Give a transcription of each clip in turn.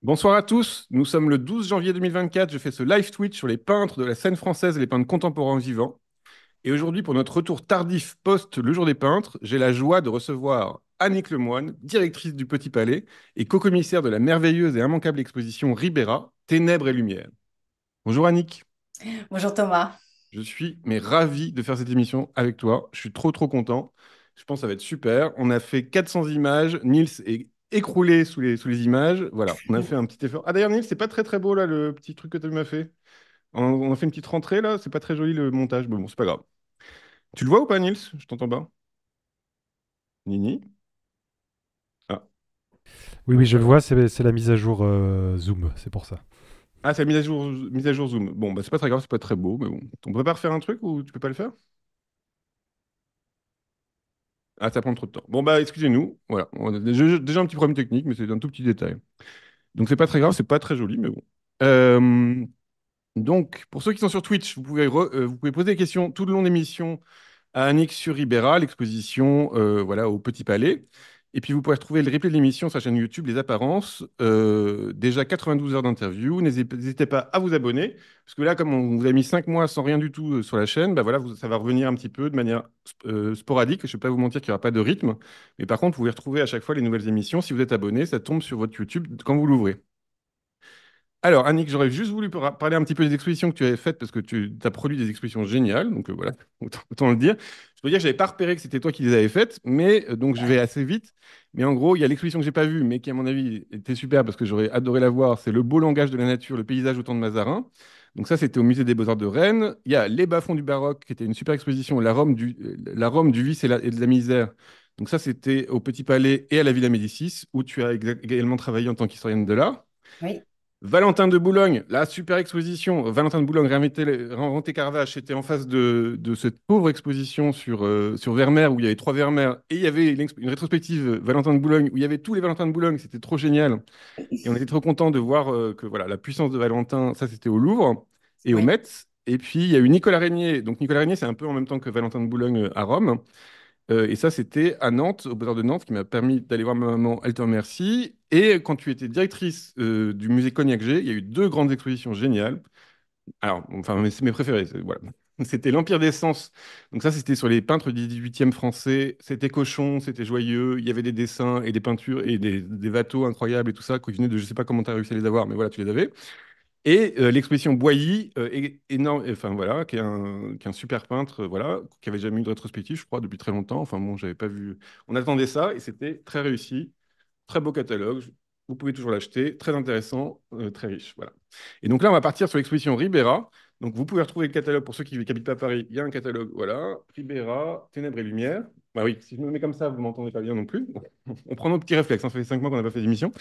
Bonsoir à tous, nous sommes le 12 janvier 2024, je fais ce live Twitch sur les peintres de la scène française et les peintres contemporains vivants. Et aujourd'hui, pour notre retour tardif post le jour des peintres, j'ai la joie de recevoir Annick Lemoine, directrice du Petit Palais et co-commissaire de la merveilleuse et immanquable exposition Ribera, Ténèbres et Lumière. Bonjour Annick, Bonjour Thomas. je suis ravi de faire cette émission avec toi, je suis trop content, je pense que ça va être super. On a fait 400 images, Niels est écroulé sous les images, voilà, on a fait un petit effort. Ah d'ailleurs Niels, c'est pas très beau là le petit truc que tu m'as fait. On a fait une petite rentrée là, c'est pas très joli le montage, mais bon, c'est pas grave. Tu le vois ou pas Niels? Je t'entends pas. Nini? Ah. Oui, oui, je le vois, c'est la mise à jour Zoom, c'est pour ça. Ah, c'est la mise à jour Zoom. Bon, bah c'est pas très grave, c'est pas très beau, mais bon. On peut pas refaire un truc ou tu peux pas le faire? Ah, ça prend trop de temps. Bon, bah excusez-nous. Voilà. On a déjà un petit problème technique, mais c'est un tout petit détail. Donc c'est pas très grave, c'est pas très joli, mais bon. Euh, donc, pour ceux qui sont sur Twitch, vous pouvez poser des questions tout le long de l'émission à Annick sur Ribera, l'exposition voilà, au Petit Palais. Et puis vous pourrez retrouver le replay de l'émission sur sa chaîne YouTube, Les Apparences. Déjà 92 heures d'interview. N'hésitez pas à vous abonner. Parce que là, comme on vous a mis 5 mois sans rien du tout sur la chaîne, bah voilà, ça va revenir un petit peu de manière sporadique. Je ne vais pas vous mentir qu'il n'y aura pas de rythme. Mais par contre, vous pouvez retrouver à chaque fois les nouvelles émissions. Si vous êtes abonné, ça tombe sur votre YouTube quand vous l'ouvrez. Alors, Annick, j'aurais juste voulu parler un petit peu des expositions que tu avais faites parce que tu as produit des expositions géniales. Donc voilà, autant le dire. Je peux dire que je n'avais pas repéré que c'était toi qui les avais faites, mais donc je vais assez vite. Mais en gros, il y a l'exposition que j'ai pas vue, mais qui, à mon avis, était super parce que j'aurais adoré la voir. C'est Le beau langage de la nature, le paysage au temps de Mazarin. Donc ça, c'était au musée des Beaux-Arts de Rennes. Il y a Les bas-fonds du baroque, qui était une super exposition, la Rome du vice et de la misère. Donc ça, c'était au Petit Palais et à la Villa Médicis, où tu as également travaillé en tant qu'historienne de l'art. Oui, Valentin de Boulogne, la super exposition. Valentin de Boulogne, réinventé Caravage, était en face de cette pauvre exposition sur Vermeer, où il y avait trois Vermeer, et il y avait une rétrospective Valentin de Boulogne, où il y avait tous les Valentins de Boulogne, c'était trop génial. Et on était trop contents de voir que voilà, la puissance de Valentin, ça c'était au Louvre et au oui, Met. Et puis il y a eu Nicolas Régnier. Donc Nicolas Régnier, c'est un peu en même temps que Valentin de Boulogne à Rome. Et ça, c'était à Nantes, au Beaux-Arts de Nantes, qui m'a permis d'aller voir ma maman, elle te remercie. Et quand tu étais directrice du musée Cognac-G, il y a eu deux grandes expositions géniales. Alors, enfin, c'est mes préférés. Voilà. C'était l'Empire des Sens. Donc ça, c'était sur les peintres du 18e français. C'était cochon, c'était joyeux. Il y avait des dessins et des peintures et des watteaux incroyables et tout ça qui venaient de, je sais pas comment tu as réussi à les avoir, mais voilà, tu les avais. Et l'exposition Boilly, énorme, enfin voilà, qui est un super peintre, voilà, qui avait jamais eu de rétrospective, je crois, depuis très longtemps. Enfin bon, j'avais pas vu. On attendait ça et c'était très réussi, très beau catalogue. Vous pouvez toujours l'acheter, très intéressant, très riche, voilà. Et donc là, on va partir sur l'exposition Ribera. Donc vous pouvez retrouver le catalogue pour ceux qui n'habitent pas à Paris. Il y a un catalogue, voilà, Ribera, Ténèbres et Lumière. Bah oui, si je me mets comme ça, vous m'entendez pas bien non plus. On prend nos petits réflexes. Ça fait 5 mois qu'on n'a pas fait d'émission.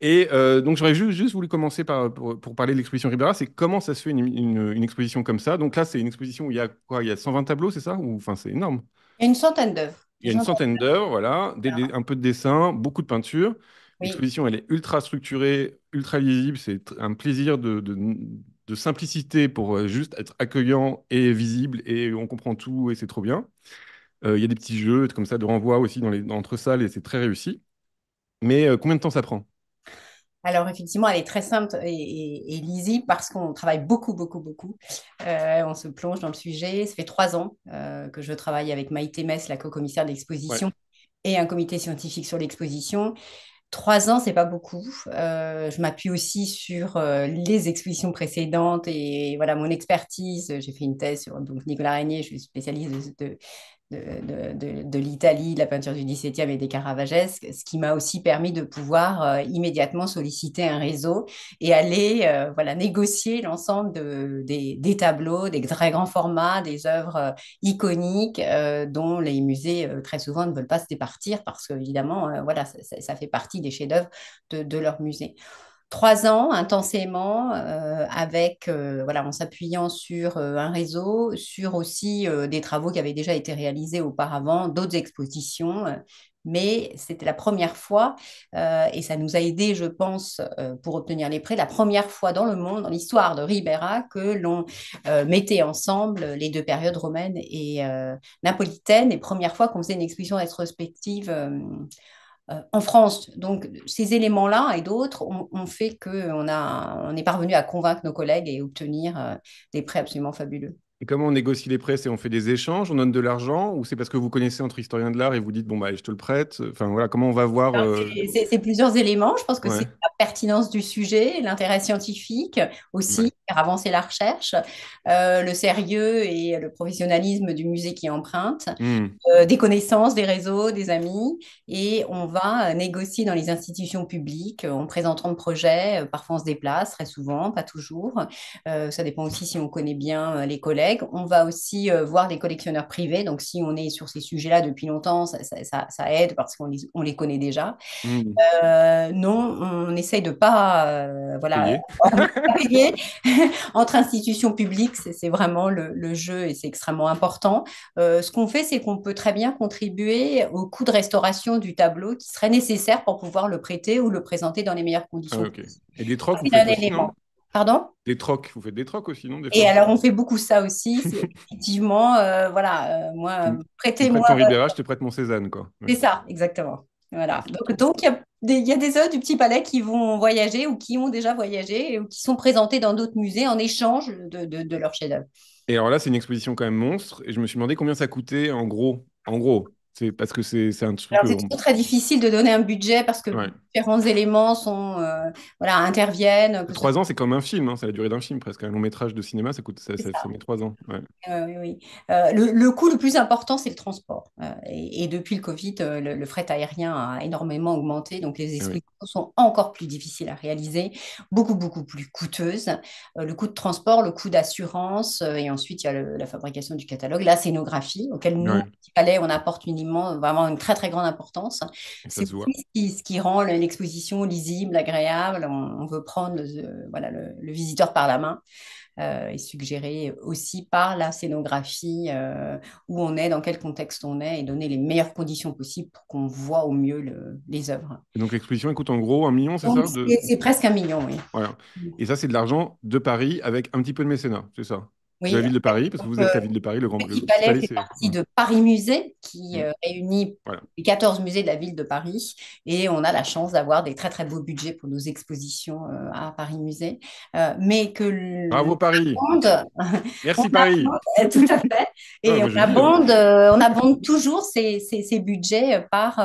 Et donc, j'aurais juste voulu commencer pour parler de l'exposition Ribera. C'est comment ça se fait une exposition comme ça. Donc là, c'est une exposition où il y a quoi? Il y a 120 tableaux, c'est ça? Enfin, c'est énorme. il y a une centaine d'œuvres. Il y a une centaine d'œuvres, voilà, Voilà. un peu de dessin, beaucoup de peinture. Oui, L'exposition, elle est ultra structurée, ultra lisible. C'est un plaisir de simplicité pour juste être accueillant et visible. Et on comprend tout et c'est trop bien. Il y a des petits jeux comme ça de renvoi aussi entre salles et c'est très réussi. Mais combien de temps ça prend? alors effectivement, elle est très simple et lisible parce qu'on travaille beaucoup. On se plonge dans le sujet. Ça fait 3 ans que je travaille avec Maïté Mess, la co-commissaire de Ouais. l'exposition, et un comité scientifique sur l'exposition. 3 ans, c'est pas beaucoup. Je m'appuie aussi sur les expositions précédentes et voilà mon expertise. J'ai fait une thèse sur donc Nicolas Régnier, je suis spécialiste de l'Italie, de la peinture du XVIIe et des Caravagesques, ce qui m'a aussi permis de pouvoir immédiatement solliciter un réseau et aller voilà, négocier l'ensemble des tableaux, des très grands formats, des œuvres iconiques dont les musées très souvent ne veulent pas se départir parce qu'évidemment, voilà, ça fait partie des chefs-d'œuvre de leur musée. 3 ans intensément avec voilà en s'appuyant sur un réseau, sur aussi des travaux qui avaient déjà été réalisés auparavant, d'autres expositions. Mais c'était la première fois, et ça nous a aidé, je pense, pour obtenir les prêts, la première fois dans le monde, dans l'histoire de Ribera, que l'on mettait ensemble les deux périodes romaine et napolitaine, et première fois qu'on faisait une exposition rétrospective en France. Donc, ces éléments-là et d'autres ont fait on est parvenu à convaincre nos collègues et obtenir des prêts absolument fabuleux. Et comment on négocie les prêts? C'est on fait des échanges, on donne de l'argent, ou c'est parce que vous connaissez entre historiens de l'art et vous dites, bon, bah, allez, je te le prête. Enfin, voilà, comment on va voir. C'est plusieurs éléments. Je pense que Ouais, c'est la pertinence du sujet, l'intérêt scientifique ouais. aussi, faire avancer la recherche, le sérieux et le professionnalisme du musée qui emprunte, Hmm. des connaissances, des réseaux, des amis. Et on va négocier dans les institutions publiques en présentant le projet. Parfois, on se déplace, très souvent, pas toujours. Ça dépend aussi si on connaît bien les collègues. On va aussi voir des collectionneurs privés. Donc, si on est sur ces sujets-là depuis longtemps, ça aide parce on les connaît déjà. Hmm. Non, on essaye de pas voilà, Payer. payer. Entre institutions publiques, c'est vraiment le jeu et c'est extrêmement important. Ce qu'on fait, c'est qu'on peut très bien contribuer au coût de restauration du tableau qui serait nécessaire pour pouvoir le prêter ou le présenter dans les meilleures Ah, conditions ouais, ok. possibles. Et des trocs, vous C'est un faites aussi, non? élément. Pardon? Des trocs, vous faites des trocs aussi, non, des Et fois? alors, on fait beaucoup ça aussi. C'est effectivement, Tu, tu me prêtez-moi. prêtes ton Ribera, je te prête mon Cézanne, quoi. Ouais. C'est ça, exactement. Voilà. Ok, trop. Donc il y a des œuvres du Petit Palais qui vont voyager ou qui ont déjà voyagé ou qui sont présentées dans d'autres musées en échange de leurs chefs-d'œuvre. Et alors là, c'est une exposition quand même monstre, et je me suis demandé combien ça coûtait en gros. En gros, c'est parce que c'est un truc. Alors, c'est toujours très difficile de donner un budget parce que Ouais. différents éléments voilà, interviennent, que ce 3 ans, c'est comme un film, hein, c'est la durée d'un film presque. Un long métrage de cinéma, ça coûte, ça soit met 3 ans. Ouais. Oui, oui. Le coût le plus important, c'est le transport. Et depuis le Covid, le fret aérien a énormément augmenté, donc les Ouais. expositions sont encore plus difficiles à réaliser, beaucoup, beaucoup plus coûteuses. Le coût de transport, le coût d'assurance, et ensuite il y a la fabrication du catalogue, la scénographie, auquel nous, au Ouais. Petit Palais, on apporte vraiment une très, très grande importance. Et ça C'est se voit. aussi ce qui rend l'exposition lisible, agréable. On veut prendre voilà, le visiteur par la main et suggéré aussi par la scénographie où on est, dans quel contexte on est et donner les meilleures conditions possibles pour qu'on voit au mieux les œuvres. Et donc l'exposition, elle coûte en gros 1 million, c'est Donc ça c'est presque 1 million, oui. Voilà. Et ça, c'est de l'argent de Paris avec un petit peu de mécénat, c'est ça? De la Oui, ville de Paris, parce que vous euh, êtes la ville de Paris, le Petit petit Palais Palais, fait c'est. partie de Paris Musée, qui Mm. réunit Voilà. les 14 musées de la ville de Paris. Et on a la chance d'avoir des très, très beaux budgets pour nos expositions à Paris Musée. Mais que Bravo Paris! monde, on Merci Paris! tout à fait. Ah, Et moi je vis là-bas. on abonde toujours ces budgets par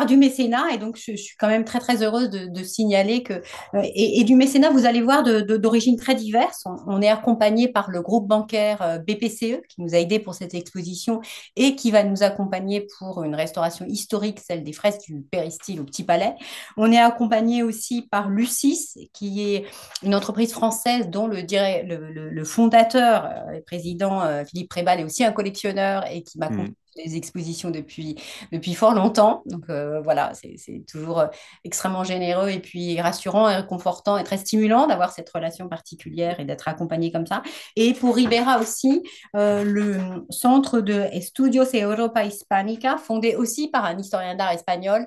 du mécénat. Et donc, je suis quand même très, très heureuse de signaler que, et du mécénat, vous allez voir, d'origines très diverses. On est accompagné par le groupe bancaire BPCE, qui nous a aidés pour cette exposition et qui va nous accompagner pour une restauration historique, celle des fresques du Péristyle au Petit Palais. On est accompagné aussi par Lucis, qui est une entreprise française dont le fondateur et président Philippe Prébal est aussi un collectionneur et qui m'accompagne Mm. les expositions depuis fort longtemps. Donc voilà, c'est toujours extrêmement généreux et puis rassurant et réconfortant et très stimulant d'avoir cette relation particulière et d'être accompagné comme ça. Et pour Ribera aussi, le centre de Estudios Europa Hispanica, fondé aussi par un historien d'art espagnol,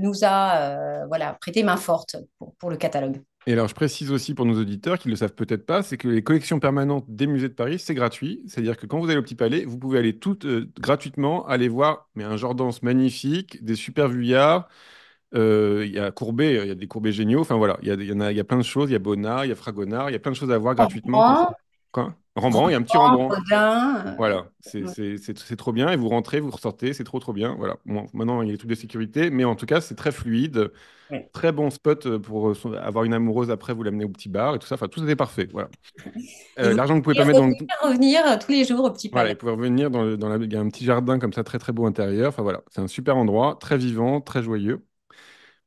nous a voilà, prêté main forte pour le catalogue. Et alors, je précise aussi pour nos auditeurs qui ne le savent peut-être pas, c'est que les collections permanentes des musées de Paris, c'est gratuit. C'est-à-dire que quand vous allez au Petit Palais, vous pouvez aller toutes gratuitement aller voir mais un Jordaens magnifique, des super vuillards. Il y a Courbet, il y a des Courbets géniaux. Enfin voilà, il y a plein de choses. Il y a Bonnat, il y a Fragonard, il y a plein de choses à voir gratuitement. Rembrandt, Quoi Rembrandt, il y a un petit Rembrandt. Rodin. Voilà, c'est trop bien. Et vous rentrez, vous ressortez, c'est trop trop bien. Voilà. Bon, maintenant, il y a des trucs de sécurité, mais en tout cas, c'est très fluide. Ouais. Très bon spot pour avoir une amoureuse après, vous l'amenez au petit bar et tout ça. Enfin, tout était parfait. Voilà. Et vous L'argent que vous pouvez pas pouvez mettre dans le. revenir tous les jours au Petit Voilà, Palais. vous pouvez revenir il y a un petit jardin comme ça, très très beau intérieur. Enfin voilà, c'est un super endroit, très vivant, très joyeux.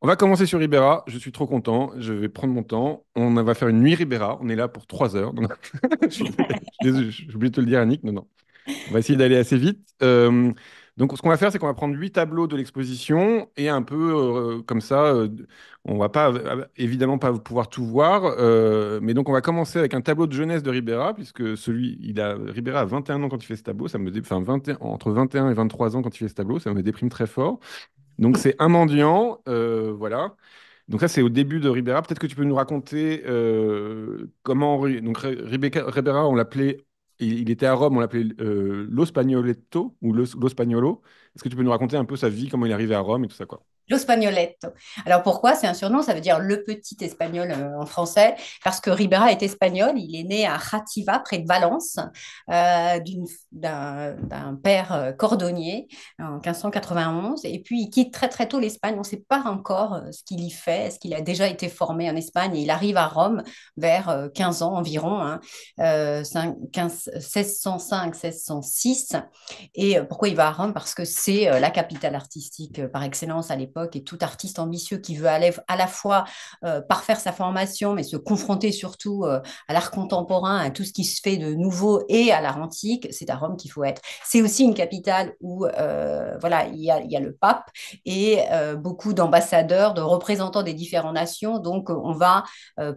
On va commencer sur Ribera. Je suis trop content. Je vais prendre mon temps. On va faire une nuit Ribera. On est là pour 3 heures. Donc, je suis désolé, j'ai oublié de te le dire, Annick. Non, non. On va essayer d'aller assez vite. Donc, ce qu'on va faire, c'est qu'on va prendre 8 tableaux de l'exposition et un peu comme ça. On va pas, évidemment, pas pouvoir tout voir. Mais donc, on va commencer avec un tableau de jeunesse de Ribera, puisque Ribera a 21 ans quand il fait ce tableau. Enfin, 21 entre 21 et 23 ans quand il fait ce tableau. Ça me déprime très fort. Donc, c'est un mendiant. Voilà. Donc ça, c'est au début de Ribera. Peut-être que tu peux nous raconter comment. Donc Ribera, on l'appelait. Il était à Rome, on l'appelait Lo Spagnoletto ou Lo Spagnolo. Est-ce que tu peux nous raconter un peu sa vie, comment il est arrivé à Rome et tout ça, quoi? Lo Spagnoletto. Alors pourquoi? C'est un surnom, ça veut dire le petit espagnol en français, parce que Ribera est espagnol. Il est né à Játiva, près de Valence, d'un père cordonnier en 1591. Et puis il quitte très très tôt l'Espagne. On ne sait pas encore ce qu'il y fait. Est-ce qu'il a déjà été formé en Espagne? Et il arrive à Rome vers 15 ans environ, hein, 1605-1606. Et pourquoi il va à Rome? Parce que c'est la capitale artistique par excellence à l'époque, et tout artiste ambitieux qui veut aller à la fois parfaire sa formation, mais se confronter surtout à l'art contemporain, à tout ce qui se fait de nouveau et à l'art antique, c'est à Rome qu'il faut être. C'est aussi une capitale où voilà, il y a le pape et beaucoup d'ambassadeurs, de représentants des différentes nations. Donc, on va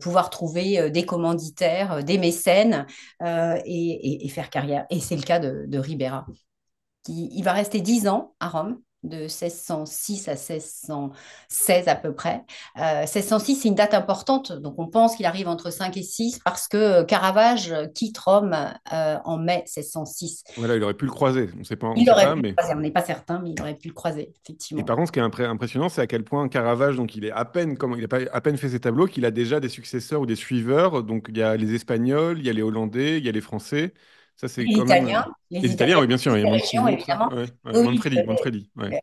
pouvoir trouver des commanditaires, des mécènes et faire carrière. Et c'est le cas de Ribera. Il va rester 10 ans à Rome, de 1606 à 1616 à peu près. 1606, c'est une date importante, donc on pense qu'il arrive entre 5 et 6 parce que Caravage quitte Rome en mai 1606. Voilà, il aurait pu le croiser. On Il sait aurait pas, pu le mais. croiser, on n'est pas certain, mais il aurait pu le croiser, Et effectivement. par contre, ce qui est impressionnant, c'est à quel point Caravage, donc il est à peine, comme il a pas à peine fait ses tableaux, qu'il a déjà des successeurs ou des suiveurs. Donc il y a les Espagnols, il y a les Hollandais, il y a les Français. Ça, c'est quand même. Les Les Italiens, Italiens oui, bien sûr. Il y a des régions, Montesquieu, tout ça. évidemment. Ouais, ouais. Oui, Manfredi. Ouais.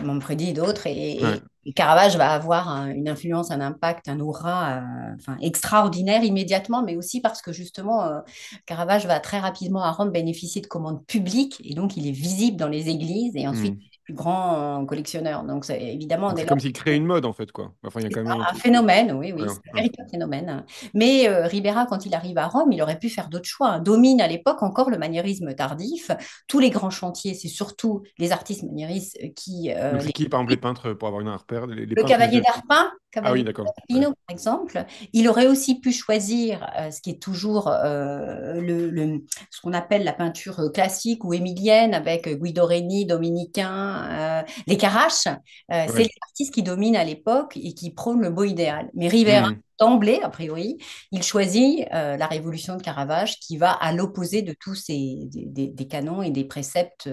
Manfredi et d'autres. Ouais. Et Caravage va avoir une influence, un impact, un aura enfin, extraordinaire immédiatement, mais aussi parce que justement, Caravage va très rapidement à Rome bénéficier de commandes publiques, et donc il est visible dans les églises, et ensuite Hmm. il est le plus grand collectionneur. Donc c'est évidemment Donc dès c'est lors comme s'il crée une mode, en fait, quoi. Enfin, il y a c'est quand même un un truc. phénomène, oui, oui, Voilà. c'est un véritable phénomène. Mais Ribera, quand il arrive à Rome, il aurait pu faire d'autres choix. Domine à l'époque encore le maniérisme tardif. Tous les grands chantiers, c'est surtout les artistes maniéristes qui Donc c'est les qui, par exemple, les peintres, pour avoir une repère, les le peintres cavalier d'Arpin, Ah oui, cavalier d'accord. Ouais. d'Arpino, par exemple, il aurait aussi pu choisir ce qui est toujours ce qu'on appelle la peinture classique ou émilienne avec Guido Reni, dominicain, les Caraches. C'est Ouais. les artistes qui dominent à l'époque et qui prônent le beau idéal. Mais Rivera, Hmm. d'emblée, a priori, il choisit la révolution de Caravage qui va à l'opposé de tous des canons et des préceptes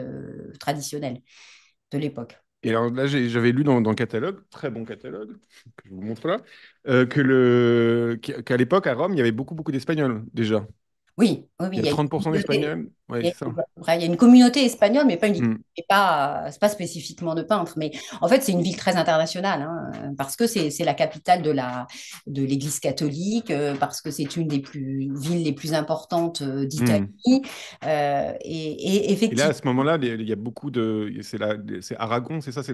traditionnels de l'époque. Et alors là, j'avais lu dans le catalogue, très bon catalogue, que je vous montre là, qu'à l'époque, à Rome, il y avait beaucoup d'Espagnols, déjà. Oui, oui, oui, Il y a 30% d'Espagnols. Ouais, c'est ça. il y a une communauté espagnole, mais pas unique. Hmm. Et pas, c'est pas spécifiquement de peintres. Mais en fait, c'est une ville très internationale, hein, parce que c'est la capitale de l'Église catholique, parce que c'est une des villes les plus importantes d'Italie. Hmm. Et Et là, à effectivement, ce moment-là, il y a beaucoup de. C'est Aragon, c'est ça, c'est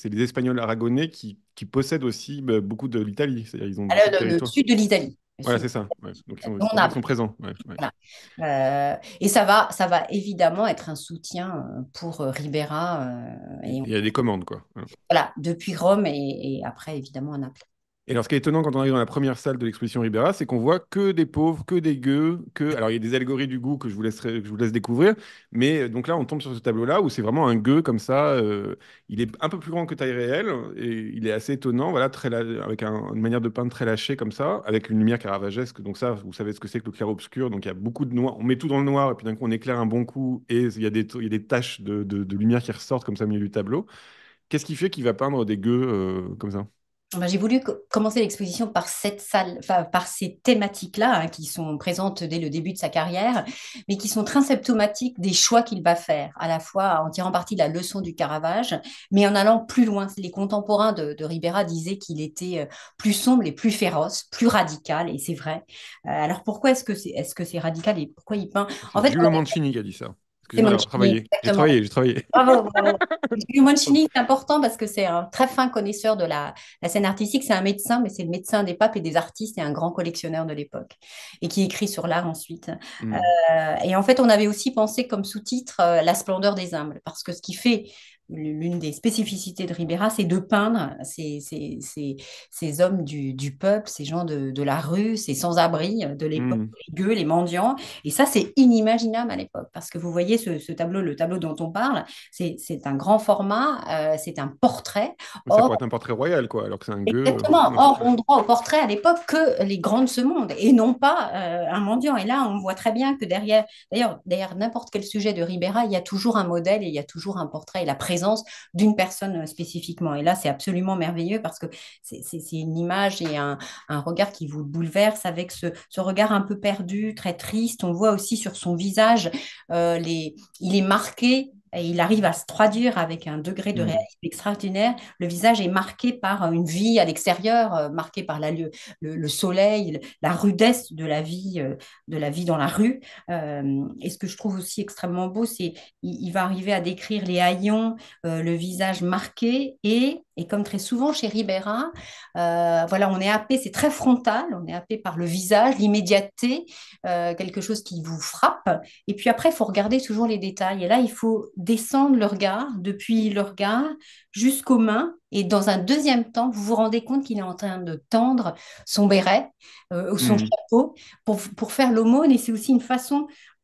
les Espagnols aragonais qui possèdent aussi beaucoup de l'Italie. C'est-à-dire ils ont beaucoup de le territoire. sud de l'Italie. Le Voilà, sud, c'est ça. Ouais. Donc c'est dont pour ça qu'ils sont Naples. présents. Ouais, ouais. Voilà. Et ça va évidemment être un soutien pour Ribera. Et Et il y a des commandes, quoi. Voilà. voilà, depuis Rome et après, évidemment, à Naples. Et alors, ce qui est étonnant quand on arrive dans la première salle de l'exposition Ribera, c'est qu'on voit que des pauvres, que des gueux, que. Alors, il y a des allégories du goût que je vous laisse découvrir, mais donc là, on tombe sur ce tableau-là où c'est vraiment un gueux comme ça. Il est un peu plus grand que taille réelle et il est assez étonnant, voilà, avec une manière de peindre très lâchée comme ça, avec une lumière caravagesque. Donc ça, vous savez ce que c'est que le clair-obscur. Donc il y a beaucoup de noir. On met tout dans le noir et puis d'un coup, on éclaire un bon coup et il y a des taches de lumière qui ressortent comme ça au milieu du tableau. Qu'est-ce qui fait qu'il va peindre des gueux comme ça? Ben, j'ai voulu commencer l'exposition par cette salle, enfin, par ces thématiques-là, hein, qui sont présentes dès le début de sa carrière, mais qui sont très symptomatiques des choix qu'il va faire, à la fois en tirant parti de la leçon du Caravage, mais en allant plus loin. Les contemporains de Ribera disaient qu'il était plus sombre et plus féroce, plus radical, et c'est vrai. Alors pourquoi est-ce que c'est radical et pourquoi il peint? En C'est fait, Giulio Mancini qui a dit ça. c'est Excusez-moi d'avoir Mancini, travaillé. exactement. J'ai travaillé. Bravo, bravo. Guillaume Mancini, c'est important parce que c'est un très fin connaisseur de la scène artistique. C'est un médecin, mais c'est le médecin des papes et des artistes et un grand collectionneur de l'époque. Et qui écrit sur l'art ensuite. Hmm. Et en fait, on avait aussi pensé comme sous-titre La splendeur des humbles. Parce que ce qui fait l'une des spécificités de Ribera, c'est de peindre ces hommes du peuple, ces gens de la rue, ces sans-abri de l'époque, Hmm. les gueux, les mendiants. Et ça, c'est inimaginable à l'époque. Parce que vous voyez ce tableau, le tableau dont on parle, c'est un grand format, c'est un portrait. Mais ça Or, pourrait être un portrait royal, quoi, alors que c'est un gueux. exactement. Ouais. Or, on droit au portrait à l'époque que les grands de ce monde et non pas un mendiant. Et là, on voit très bien que derrière n'importe quel sujet de Ribera, il y a toujours un modèle et il y a toujours un portrait. Et la présence présence d'une personne spécifiquement. Et là, c'est absolument merveilleux parce que c'est une image et un regard qui vous bouleverse avec ce regard un peu perdu, très triste. On voit aussi sur son visage, il est marqué. Et il arrive à se traduire avec un degré de Mm. réalisme extraordinaire. Le visage est marqué par une vie à l'extérieur, marqué par le soleil, la rudesse de la vie dans la rue. Et ce que je trouve aussi extrêmement beau, c'est il va arriver à décrire les haillons, le visage marqué et comme très souvent chez Ribera, voilà, on est happé, c'est très frontal, on est happé par le visage, l'immédiateté, quelque chose qui vous frappe. Et puis après, il faut regarder toujours les détails. Et là, il faut descendre le regard, depuis le regard jusqu'aux mains. Et dans un deuxième temps, vous vous rendez compte qu'il est en train de tendre son béret ou son Mm. chapeau pour faire l'aumône. Et c'est aussi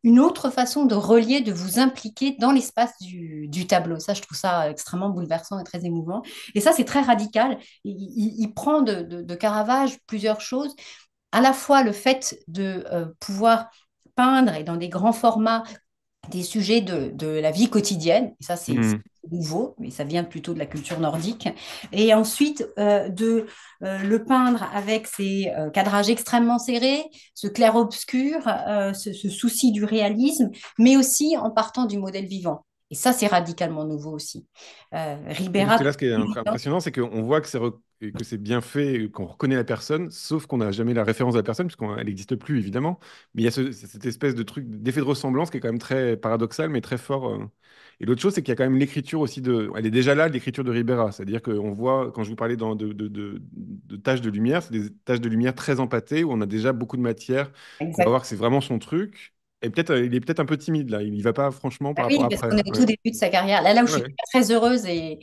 une autre façon de relier, de vous impliquer dans l'espace du tableau. Ça, je trouve ça extrêmement bouleversant et très émouvant. Et ça, c'est très radical. Il prend de Caravage plusieurs choses. À la fois le fait de pouvoir peindre et dans des grands formats des sujets de la vie quotidienne. Et ça, c'est Mm. nouveau, mais ça vient plutôt de la culture nordique. Et ensuite, de le peindre avec ces cadrages extrêmement serrés, ce clair-obscur, ce souci du réalisme, mais aussi en partant du modèle vivant. Et ça, c'est radicalement nouveau aussi. Oui, parce Ribera, que là, ce qui est impressionnant, c'est qu'on voit que c'est bien fait, qu'on reconnaît la personne, sauf qu'on n'a jamais la référence de la personne, puisqu'elle n'existe plus, évidemment. Mais il y a cette espèce de truc, d'effet de ressemblance qui est quand même très paradoxal, mais très fort. Et l'autre chose, c'est qu'il y a quand même l'écriture aussi de. Elle est déjà là, l'écriture de Ribera. C'est-à-dire qu'on voit, quand je vous parlais de taches de lumière, c'est des taches de lumière très empâtées, où on a déjà beaucoup de matière, qu'on va exact. voir que c'est vraiment son truc. Et peut-être, il est peut-être un peu timide, là. Il y va pas franchement Ah par rapport oui, à parce après. qu'on est au Ouais. tout début de sa carrière. Là où je suis Ouais. très heureuse et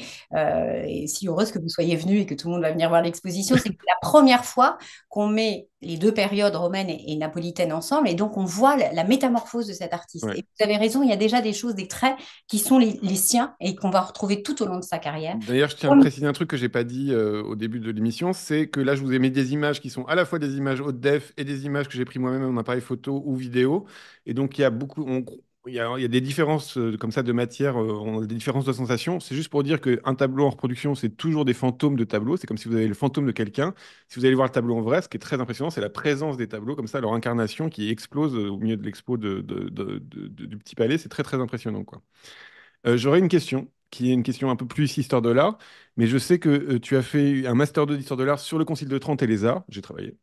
si heureuse que vous soyez venu et que tout le monde va venir voir l'exposition, c'est que c'est la première fois qu'on met les deux périodes romaine et napolitaine ensemble et donc on voit la métamorphose de cet artiste. Ouais. Et vous avez raison, il y a déjà des choses, des traits qui sont les siens et qu'on va retrouver tout au long de sa carrière. D'ailleurs, je tiens à préciser un truc que j'ai pas dit au début de l'émission, c'est que là, je vous ai mis des images qui sont à la fois des images haute def et des images que j'ai pris moi-même en appareil photo ou vidéo. Et donc, il y a beaucoup, il y a des différences comme ça de matière, on a des différences de sensations. C'est juste pour dire qu'un tableau en reproduction, c'est toujours des fantômes de tableau. C'est comme si vous avez le fantôme de quelqu'un. Si vous allez voir le tableau en vrai, ce qui est très impressionnant, c'est la présence des tableaux, comme ça, leur incarnation qui explose au milieu de l'expo du Petit Palais. C'est très, très impressionnant, quoi. J'aurais une question, qui est une question un peu plus histoire de l'art, mais je sais que tu as fait un master 2 d'histoire de l'art sur le Concile de Trente et les arts, j'ai travaillé.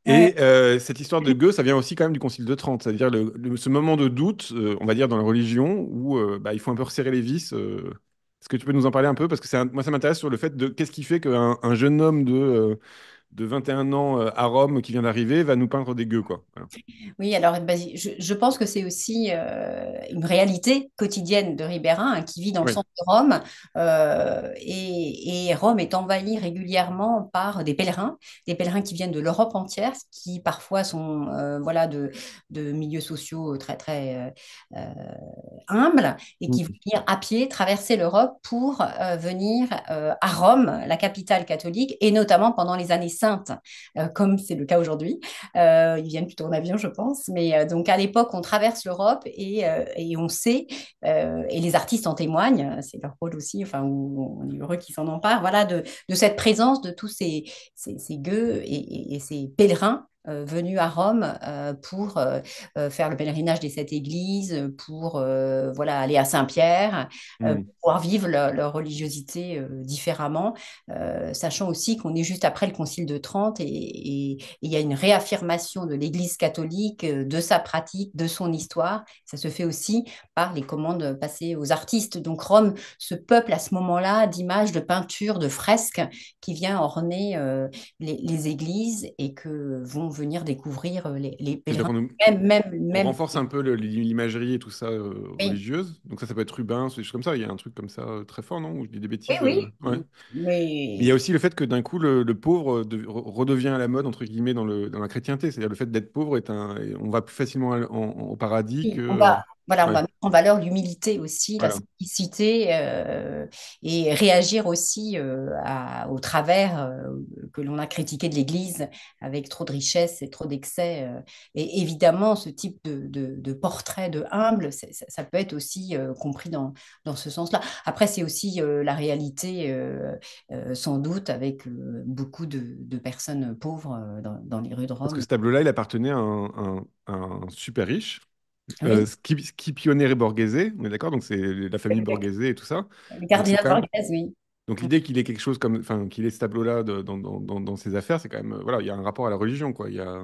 Ouais. Et cette histoire de Gueux, ça vient aussi quand même du Concile de Trente, c'est-à-dire ce moment de doute, on va dire, dans la religion, où bah, il faut un peu resserrer les vis. Est-ce que tu peux nous en parler un peu? Parce que moi, ça m'intéresse sur le fait de qu'est-ce qui fait qu'un un jeune homme de 21 ans à Rome qui vient d'arriver va nous peindre des gueux, quoi. Voilà. Oui, alors je pense que c'est aussi une réalité quotidienne de Ribérin hein, qui vit dans le Oui. centre de Rome et Rome est envahie régulièrement par des pèlerins qui viennent de l'Europe entière, qui parfois sont voilà, de milieux sociaux très très humbles et qui vont Mm. venir à pied traverser l'Europe pour venir à Rome, la capitale catholique, et notamment pendant les années saintes, comme c'est le cas aujourd'hui. Ils viennent plutôt en avion, je pense. Mais donc à l'époque, on traverse l'Europe et on sait, et les artistes en témoignent, c'est leur rôle aussi, enfin, où on est heureux qu'ils s'en emparent, voilà, de cette présence de tous ces gueux et ces pèlerins venus à Rome pour faire le pèlerinage des sept églises, pour voilà, aller à Saint-Pierre, Mm. pour pouvoir vivre leur religiosité différemment, sachant aussi qu'on est juste après le Concile de Trente et il y a une réaffirmation de l'Église catholique, de sa pratique, de son histoire. Ça se fait aussi par les commandes passées aux artistes. Donc Rome se peuple à ce moment-là d'images, de peintures, de fresques qui viennent orner les églises et que vont venir découvrir les C'est-à-dire pèlerins. on Même, renforce un peu l'imagerie et tout ça oui, religieuse. Donc ça peut être Rubens, des choses comme ça. Il y a un truc comme ça très fort, non? Ou je dis des oui, bêtises. Ouais. oui, Mais il y a mais aussi le fait que d'un coup, le pauvre redevient à la mode, entre guillemets, dans la chrétienté. C'est-à-dire le fait d'être pauvre on va plus facilement au paradis oui, que... voilà, on Ouais. va mettre en valeur l'humilité aussi, la Voilà. simplicité et réagir aussi au travers que l'on a critiqué de l'Église avec trop de richesse et trop d'excès. Et évidemment, ce type de portrait de humble, ça peut être aussi compris dans ce sens-là. Après, c'est aussi la réalité, sans doute, avec beaucoup de personnes pauvres dans les rues de Parce que Rome. ce tableau-là, il appartenait à un super riche, Oui, Scipione Borghese, on est d'accord? Donc c'est la famille Borghese et tout ça. le Donc c'est cardinal quand même. Borghese, oui. Donc l'idée qu'il ait quelque chose comme, enfin, qu'il ait ce tableau-là dans ses affaires, c'est quand même, voilà, il y a un rapport à la religion, quoi. Il y a,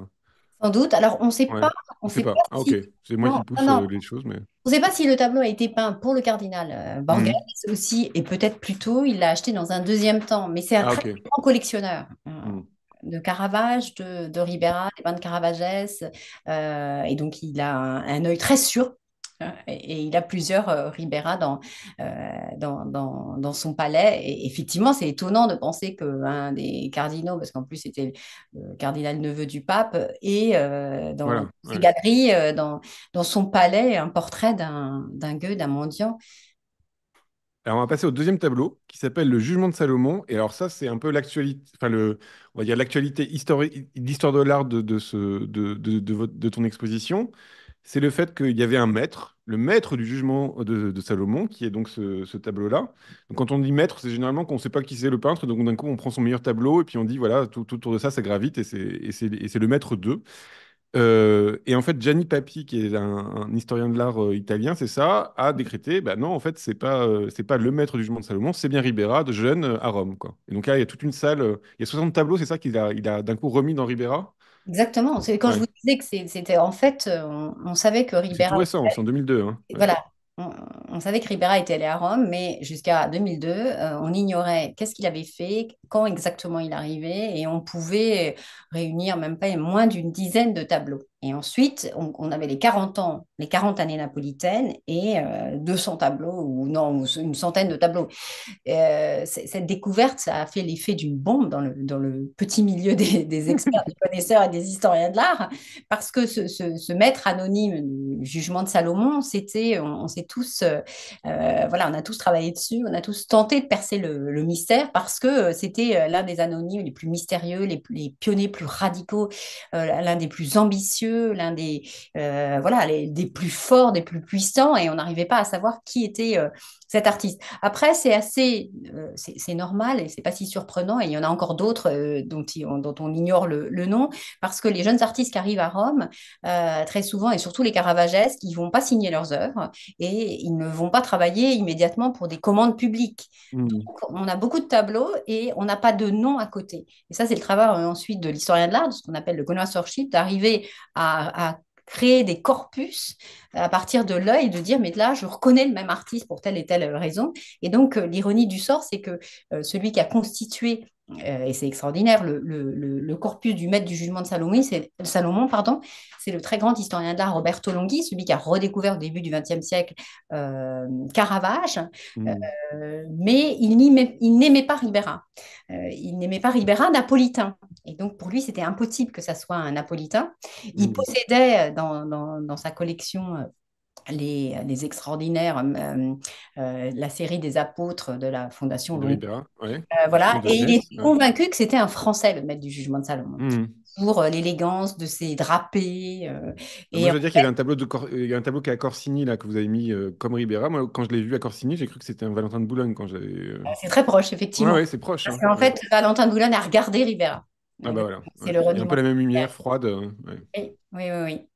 Sans doute. Alors, ouais, on on sait sait pas pas. Ah ok, si, c'est moi non, qui non, pousse non. les choses, mais. On ne sait pas si le tableau a été peint pour le cardinal Borghese Mhm. aussi, et peut-être plus tôt, il l'a acheté dans un deuxième temps. Mais c'est un Ah très ok. grand collectionneur Mhm. de Caravage, de Ribera, des bains de Caravagès. Et donc, il a un œil très sûr. Et il a plusieurs Ribera dans son palais. Et effectivement, c'est étonnant de penser qu'un des cardinaux, parce qu'en plus c'était le cardinal neveu du pape, et dans Voilà. ses Ouais. galeries, dans son palais, un portrait d'un gueux, d'un mendiant. Alors, on va passer au deuxième tableau qui s'appelle Le Jugement de Salomon. Et alors, ça, c'est un peu l'actualité, enfin, on va dire l'actualité historique, l'histoire de l'art de ton exposition. C'est le fait qu'il y avait un maître, le maître du jugement de Salomon, qui est donc ce tableau-là. Donc, quand on dit maître, c'est généralement qu'on ne sait pas qui c'est le peintre. Donc, d'un coup, on prend son meilleur tableau et puis on dit, voilà, tout autour de ça, ça gravite et c'est le maître d'eux. Et en fait, Gianni Papi, qui est un historien de l'art italien, c'est ça, a décrété, bah non, en fait, c'est pas le maître du jugement de Salomon, c'est bien Ribera, de jeune, à Rome, quoi. Et donc là, il y a toute une salle, il y a 60 tableaux, c'est ça qu'il a d'un coup remis dans Ribera? Exactement. C'est quand je Ouais. vous disais que c'était en fait, on savait que C'est tout Ribera. récent, c'est en 2002, hein. Ouais. Voilà, on savait que Ribera était allé à Rome, mais jusqu'à 2002, on ignorait qu'est-ce qu'il avait fait, quand exactement il arrivait, et on pouvait réunir même pas moins d'une dizaine de tableaux. Et ensuite, on avait les 40 ans, les 40 années napolitaines et 200 tableaux, ou non, ou une centaine de tableaux. Cette découverte, ça a fait l'effet d'une bombe dans le petit milieu des experts, des connaisseurs et des historiens de l'art, parce que ce maître anonyme du jugement de Salomon, on s'est tous, voilà, on a tous travaillé dessus, on a tous tenté de percer le mystère, parce que c'était l'un des anonymes les plus mystérieux, les pionniers plus radicaux, l'un des plus ambitieux, voilà, des plus forts, des plus puissants, et on n'arrivait pas à savoir qui était cet artiste. Après, c'est normal et c'est pas si surprenant. Et il y en a encore d'autres dont on ignore le nom, parce que les jeunes artistes qui arrivent à Rome, très souvent, et surtout les Caravagès, qui vont pas signer leurs œuvres et ils ne vont pas travailler immédiatement pour des commandes publiques. Hmm. Donc, on a beaucoup de tableaux et on n'a pas de nom à côté. Et ça, c'est le travail ensuite de l'historien de l'art, de ce qu'on appelle le connoisseurship, d'arriver à créer des corpus à partir de l'œil, de dire, mais là, je reconnais le même artiste pour telle et telle raison. Et donc, l'ironie du sort, c'est que celui qui a constitué, et c'est extraordinaire, le corpus du maître du jugement de Salomon, pardon, c'est le très grand historien de l'art Roberto Longhi, celui qui a redécouvert au début du XXe siècle Caravage, Hmm. mais il n'aimait pas Ribera. Il n'aimait pas Ribera napolitain. Et donc, pour lui, c'était impossible que ça soit un napolitain. Il Hmm. possédait dans sa collection les extraordinaires, la série des apôtres de la Fondation De Longue. Ribera, ouais. Voilà, De et il jeunesse, était ouais. convaincu que c'était un Français, le maître du jugement de Salomon, Hmm. pour l'élégance de ses drapés. Moi, Et je veux dire qu'il y avait un tableau il y a un tableau qui est à Corsini là que vous avez mis comme Ribera. Moi, quand je l'ai vu à Corsini, j'ai cru que c'était un Valentin de Boulogne quand j'avais. c'est très proche, Ouais, effectivement. ouais, c'est proche, Parce hein. qu'en Ouais. fait, Valentin de Boulogne a regardé Ribera. Ah bah voilà. C'est Ouais. le Il y a un peu reniement. la même lumière froide. Ouais. Oui, oui, oui, oui.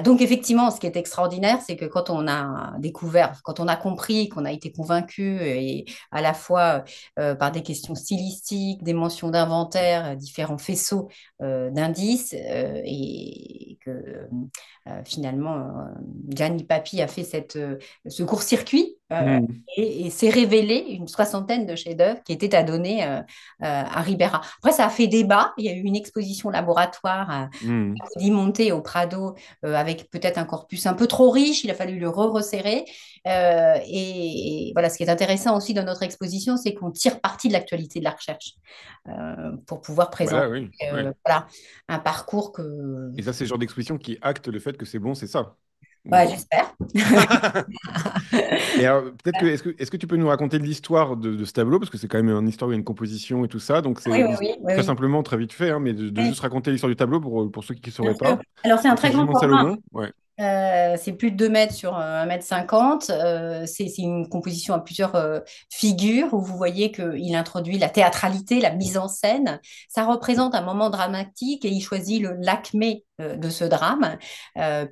Donc effectivement, ce qui est extraordinaire, c'est que quand on a découvert, quand on a compris, qu'on a été convaincu, et à la fois par des questions stylistiques, des mentions d'inventaire, différents faisceaux d'indices, et que finalement Gianni Papi a fait ce court-circuit Hmm. et s'est révélé une soixantaine de chefs-d'œuvre qui étaient à donner à Ribera. Après, ça a fait débat. Il y a eu une exposition laboratoire Hmm. d'y monter au Prado avec peut-être un corpus un peu trop riche, il a fallu le resserrer. Et voilà, ce qui est intéressant aussi dans notre exposition, c'est qu'on tire parti de l'actualité de la recherche pour pouvoir Bah présenter là, oui. Ouais. voilà, un parcours que Et ça, c'est le genre d'exposition qui acte le fait que c'est bon, c'est ça. Ouais, j'espère. Et alors, peut-être que, est-ce que tu peux nous raconter l'histoire de ce tableau, parce que c'est quand même une histoire où il y a une composition et tout ça, donc Oui, c'est oui, oui, oui, très oui. simplement, très vite fait, hein, mais de Oui, juste raconter l'histoire du tableau pour ceux qui ne bien sauraient sûr. pas. Alors, c'est un Donc c'est très grand Jugement format. Salomon, ouais. C'est plus de 2 mètres sur 1,50 m. C'est une composition à plusieurs figures où vous voyez qu'il introduit la théâtralité, la mise en scène. Ça représente un moment dramatique et il choisit l'acmé de ce drame,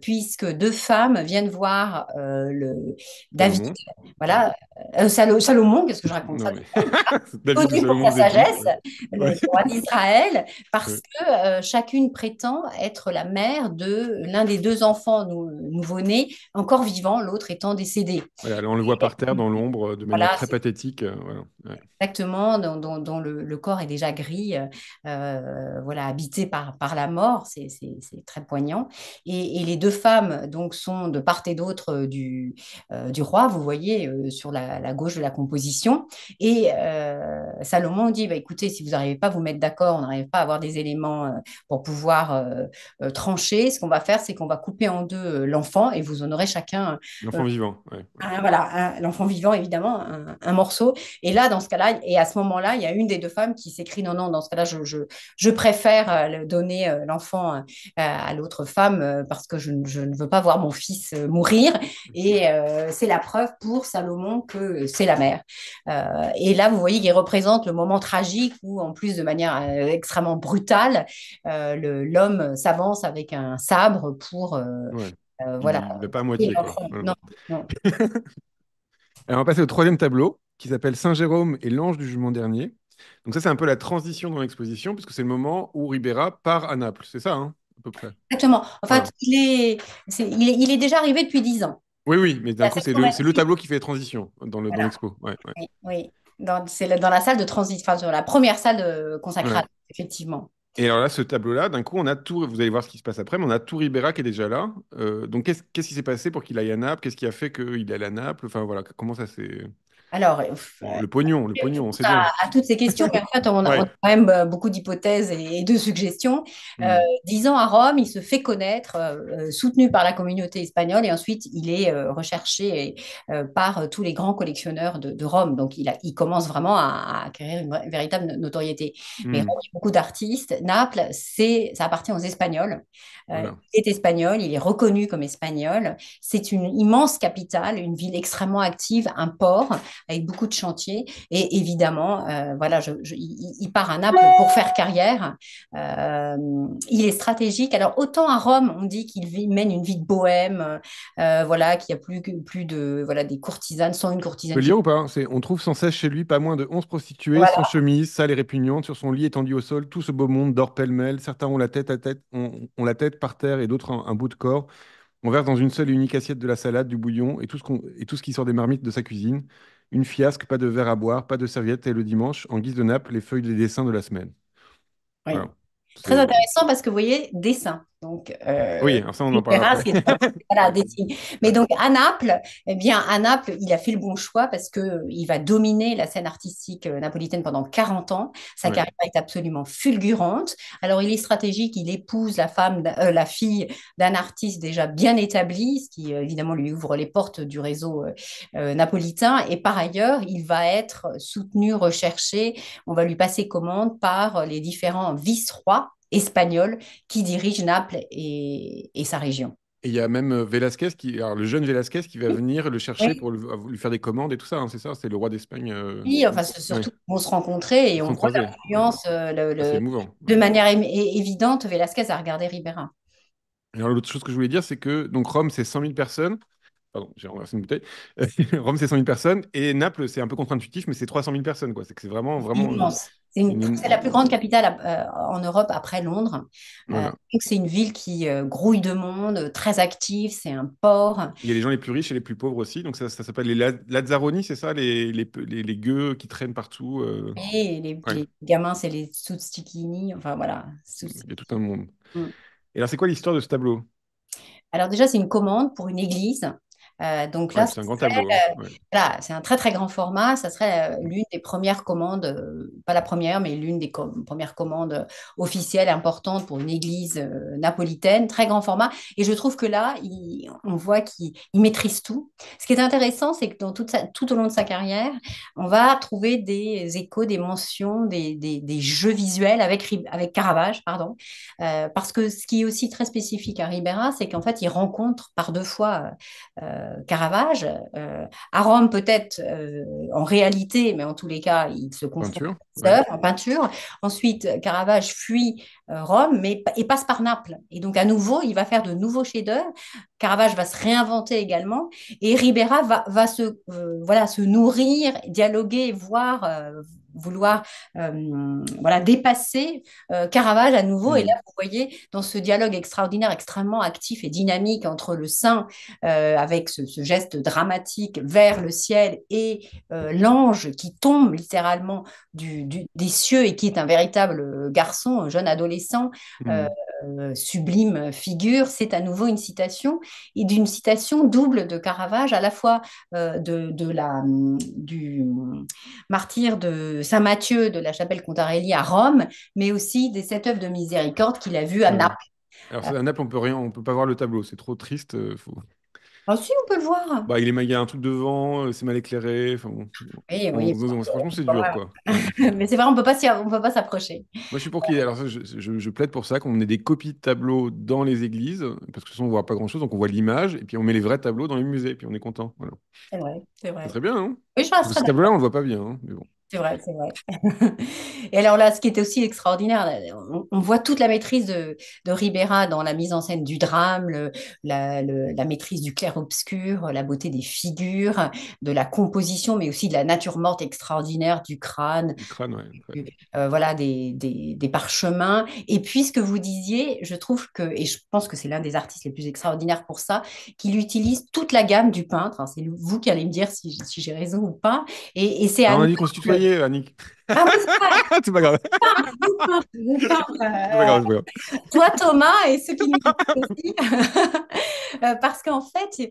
puisque deux femmes viennent voir David, Salomon. Ouais. voilà, Salomon, qu'est-ce que je raconte ça? Non, mais David ou Connu pour Salomon, sa vous êtes libre. sagesse, Ouais. le roi d'Israël, parce Ouais. que chacune prétend être la mère de l'un des deux enfants nouveau-nés, encore vivant, l'autre étant décédé. Voilà, là, on le voit par terre dans l'ombre de manière Voilà, très pathétique. Voilà. Ouais. exactement, dont le corps est déjà gris, voilà, habité par la mort, c'est très poignant. Et les deux femmes donc sont de part et d'autre du roi, vous voyez, sur la gauche de la composition. Et Salomon dit, bah, écoutez, si vous n'arrivez pas à vous mettre d'accord, on n'arrive pas à avoir des éléments pour pouvoir trancher, ce qu'on va faire, c'est qu'on va couper en deux l'enfant et vous en aurez chacun L'enfant vivant. Ouais. Ouais. voilà, l'enfant vivant, évidemment, un morceau. Et là, dans ce cas-là, et à ce moment-là, il y a une des deux femmes qui s'écrit, non, non, dans ce cas-là, je préfère donner l'enfant à l'autre femme parce que je ne veux pas voir mon fils mourir. Et c'est la preuve pour Salomon que c'est la mère. Et là, vous voyez qu'il représente le moment tragique où, en plus, de manière extrêmement brutale, l'homme s'avance avec un sabre pour, Ouais. voilà, Il va pas à tuer moitié, quoi. l'enfant. Voilà. Non, non. Alors, on va passer au troisième tableau, qui s'appelle Saint Jérôme et l'ange du jugement dernier. Donc ça, c'est un peu la transition dans l'exposition, puisque c'est le moment où Ribera part à Naples. C'est ça, hein, à peu près. Exactement. En Voilà. fait, il est déjà arrivé depuis 10 ans. Oui, oui, mais d'un La coup, section c'est le magnétique, tableau qui fait transition dans voilà. l'expo. Ouais, ouais. Oui, oui. Dans la salle de transit, enfin, sur la première salle consacrée Ouais. à effectivement. Et alors là, ce tableau-là, d'un coup, on a tout, vous allez voir ce qui se passe après, mais on a tout Ribera qui est déjà là. Donc, qu'est-ce qui s'est passé pour qu'il aille à Naples? Qu'est-ce qui a fait qu'il aille à Naples? Enfin, voilà, comment ça s'est... Alors, Bon, le je pognon, on réponds sait bien. à toutes ces questions, mais en fait, on a Ouais. quand même beaucoup d'hypothèses et de suggestions. Euh, Hmm. 10 ans à Rome, il se fait connaître, soutenu par la communauté espagnole, et ensuite il est recherché par tous les grands collectionneurs de Rome. Donc, il commence vraiment à acquérir une véritable notoriété. Mais Hmm. Rome, il y a beaucoup d'artistes. Naples, ça appartient aux Espagnols. Voilà. Il est espagnol, il est reconnu comme espagnol. C'est une immense capitale, une ville extrêmement active, un port avec beaucoup de chantiers. Et évidemment, voilà, il part à Naples pour faire carrière. Euh, il est stratégique. Alors, autant à Rome, on dit mène une vie de bohème, voilà, qu'il n'y a plus de, voilà, des courtisanes, sans une Tu courtisane peux qui... lire ou pas? Hein. On trouve sans cesse chez lui pas moins de 11 prostituées, sans Voilà, chemise, sales et répugnantes, sur son lit étendu au sol, tout ce beau monde dort pêle-mêle. Certains ont la tête ont la tête par terre et d'autres un bout de corps. On verse dans une seule et unique assiette de la salade, du bouillon et tout ce qui sort des marmites de sa cuisine. Une fiasque, pas de verre à boire, pas de serviette, et le dimanche, en guise de nappe, les feuilles des dessins de la semaine. oui. Voilà. Très C'est... intéressant parce que vous voyez, dessin. Donc, Oui, alors ça, on en parle Rivera, après. voilà, Ouais. dessine. Mais Ouais. donc, à Naples, eh bien, à Naples, il a fait le bon choix parce que il va dominer la scène artistique napolitaine pendant 40 ans. Sa Ouais. carrière est absolument fulgurante. Alors, il est stratégique, il épouse la fille d'un artiste déjà bien établi, ce qui, évidemment, lui ouvre les portes du réseau napolitain. Et par ailleurs, il va être soutenu, recherché. On va lui passer commande par les différents vice-rois espagnols qui dirigent Naples et sa région. Et il y a même Velasquez, alors le jeune Velasquez qui va Oui, venir le chercher oui, pour lui faire des commandes et tout ça, hein, c'est ça? C'est le roi d'Espagne. oui, enfin, c'est Ouais. surtout qu'ils vont se rencontrer et Ils on sont voit croisés. Ouais. l'influence Ah, c'est émouvant. de Ouais. manière évidente. Velasquez a regardé Ribera. Alors, l'autre chose que je voulais dire, c'est que donc Rome, c'est 100 000 personnes. Pardon, j'ai renversé une bouteille. Rome, c'est 100 000 personnes. Et Naples, c'est un peu contre-intuitif, mais c'est 300 000 personnes, quoi. C'est que c'est vraiment, C'est vraiment. immense. C'est C'est la plus grande capitale en Europe après Londres. Voilà. Donc c'est une ville qui grouille de monde, très active, c'est un port. Il y a les gens les plus riches et les plus pauvres aussi. Donc, ça s'appelle les Lazzaroni, c'est ça? Les gueux qui traînent partout. Et Ouais, les gamins, c'est les Soustchikini. Enfin voilà. il y a tout un monde. Mm. Et alors, c'est quoi l'histoire de ce tableau? Alors déjà, c'est une commande pour une église. Donc Ouais, là, puis c'est un grand tableau, hein. Ouais. voilà, c'est un très très grand format. Ça serait l'une des premières commandes, pas la première, mais l'une des premières commandes officielles importantes pour une église napolitaine, très grand format. Et je trouve que là, on voit qu'il maîtrise tout. Ce qui est intéressant, c'est que dans tout au long de sa carrière, on va trouver des échos, des mentions, des jeux visuels avec Caravage, pardon. Parce que ce qui est aussi très spécifique à Ribera, c'est qu'en fait, il rencontre par deux fois Caravage. À Rome, peut-être en réalité, mais en tous les cas, il se confronte Peinture, à ses ouais. œuvres en peinture. Ensuite, Caravage fuit Rome, mais et passe par Naples. Et donc, à nouveau, il va faire de nouveaux chefs-d'œuvre. Caravage va se réinventer également. Et Ribera va voilà, se nourrir, dialoguer, voir, vouloir voilà, dépasser Caravage à nouveau. Et là, Hmm. vous voyez, dans ce dialogue extraordinaire, extrêmement actif et dynamique entre le saint avec ce geste dramatique vers le ciel et l'ange qui tombe littéralement des cieux et qui est un véritable garçon, un jeune adolescent, euh, Hmm. sublime figure, c'est à nouveau une citation, et d'une citation double de Caravage, à la fois du martyr de Saint Matthieu de la chapelle Contarelli à Rome, mais aussi des sept œuvres de miséricorde qu'il a vues à Ouais. Naples. Alors, ça, à Naples, on peut rien, on peut pas voir le tableau, c'est trop triste. Ah si, on peut le voir. Bah, il y a un truc devant, c'est mal éclairé. Enfin, bon. Oui, oui. Franchement, c'est dur, quoi. Ouais. Mais c'est vrai, on peut pas s'approcher. Moi, je suis pour qu'il y ait. Alors, ça, je plaide pour ça, qu'on ait des copies de tableaux dans les églises, parce que sinon, on voit pas grand-chose, donc on voit l'image, et puis on met les vrais tableaux dans les musées, puis on est content. Voilà. C'est vrai, c'est C'est vrai. très bien, hein? Oui, je Parce que resterai ce tableau-là, on le voit pas bien, hein, mais bon. C'est vrai, c'est vrai. Et alors là, ce qui était aussi extraordinaire, on voit toute la maîtrise de Ribera dans la mise en scène du drame, la maîtrise du clair-obscur, la beauté des figures, de la composition, mais aussi de la nature morte extraordinaire du crâne, Du crâne, ouais. Ouais. voilà, des parchemins. Et puis, ce que vous disiez, je trouve que, et je pense que c'est l'un des artistes les plus extraordinaires pour ça, qu'il utilise toute la gamme du peintre. Hein, c'est vous qui allez me dire si j'ai raison ou pas. Et c'est Ah, à on nous. a dit qu'on se tutoyait, Annick. Ah oui, c'est vrai, C'est pas grave. vous peintre, C'est pas grave, c'est pas grave. toi Thomas et ceux qui nous écoutent aussi. Parce qu'en fait,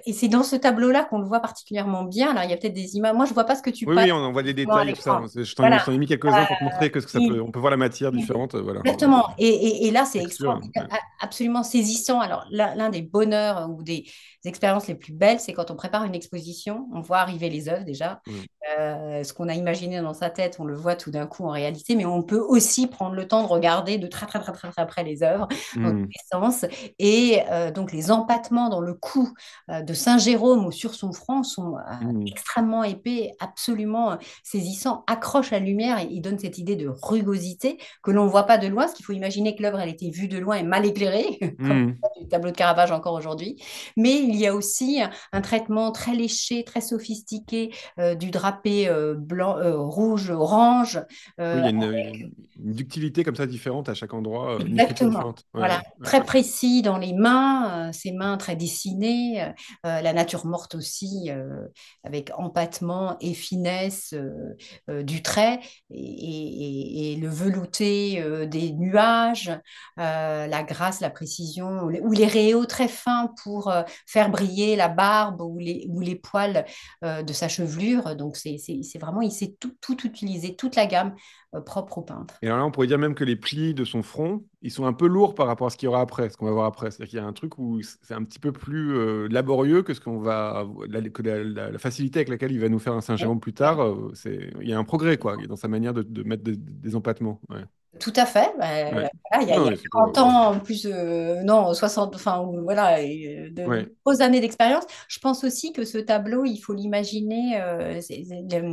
et c'est dans ce tableau-là qu'on le voit particulièrement bien. Alors, il y a peut-être des images. Moi, je vois pas ce que tu Oui, passes oui, on voit les à détails et tout ça. l'écran. Je Voilà. t'en ai mis quelques-uns pour te montrer que ça peut. On peut voir la matière différente. Voilà. Exactement. Et là, c'est Texture. extraordinaire, Ouais. absolument saisissant. Alors, l'un des bonheurs ou des expériences les plus belles, c'est quand on prépare une exposition, on voit arriver les œuvres déjà. Ouais. Ce qu'on a imaginé dans sa tête, on le voit tout d'un coup en réalité, mais on peut aussi prendre le temps de regarder de très, très, très, très, très près les œuvres dans tous Hmm. les sens. Et donc, les empattements dans le cou de Saint-Jérôme ou sur son front sont Hmm. extrêmement épais, absolument saisissants, accrochent la lumière et ils donnent cette idée de rugosité que l'on ne voit pas de loin, parce qu'il faut imaginer que l'œuvre, elle était vue de loin et mal éclairée, comme Hmm. du tableau de Caravage encore aujourd'hui. Mais il y a aussi un traitement très léché, très sophistiqué du drapé blanc, rouge, orange. Oui, euh, il y a une ductilité comme ça différente à chaque endroit, une écriture Exactement. différente. Ouais, Voilà, ouais. très précis dans les mains, ses mains très dessinées, la nature morte aussi, avec empattement et finesse du trait, et le velouté des nuages, la grâce, la précision, ou les réaux très fins pour faire briller la barbe ou les poils de sa chevelure. Donc c'est vraiment, il sait tout utiliser, toute la gamme propre au peintre. Et alors là, on pourrait dire même que les plis de son front, ils sont un peu lourds par rapport à ce qu'il y aura après, ce qu'on va voir après. C'est-à-dire qu'il y a un truc où c'est un petit peu plus laborieux que ce qu'on va, que la facilité avec laquelle il va nous faire un Saint-Jérôme plus tard. Il y a un progrès, quoi, dans sa manière de mettre des empattements. Ouais. Tout à fait. Ouais. Voilà, il y Non, a mais c'est pas. 40 ans, en plus, non, 60, enfin, voilà, Ouais. de grosses années d'expérience. Je pense aussi que ce tableau, il faut l'imaginer.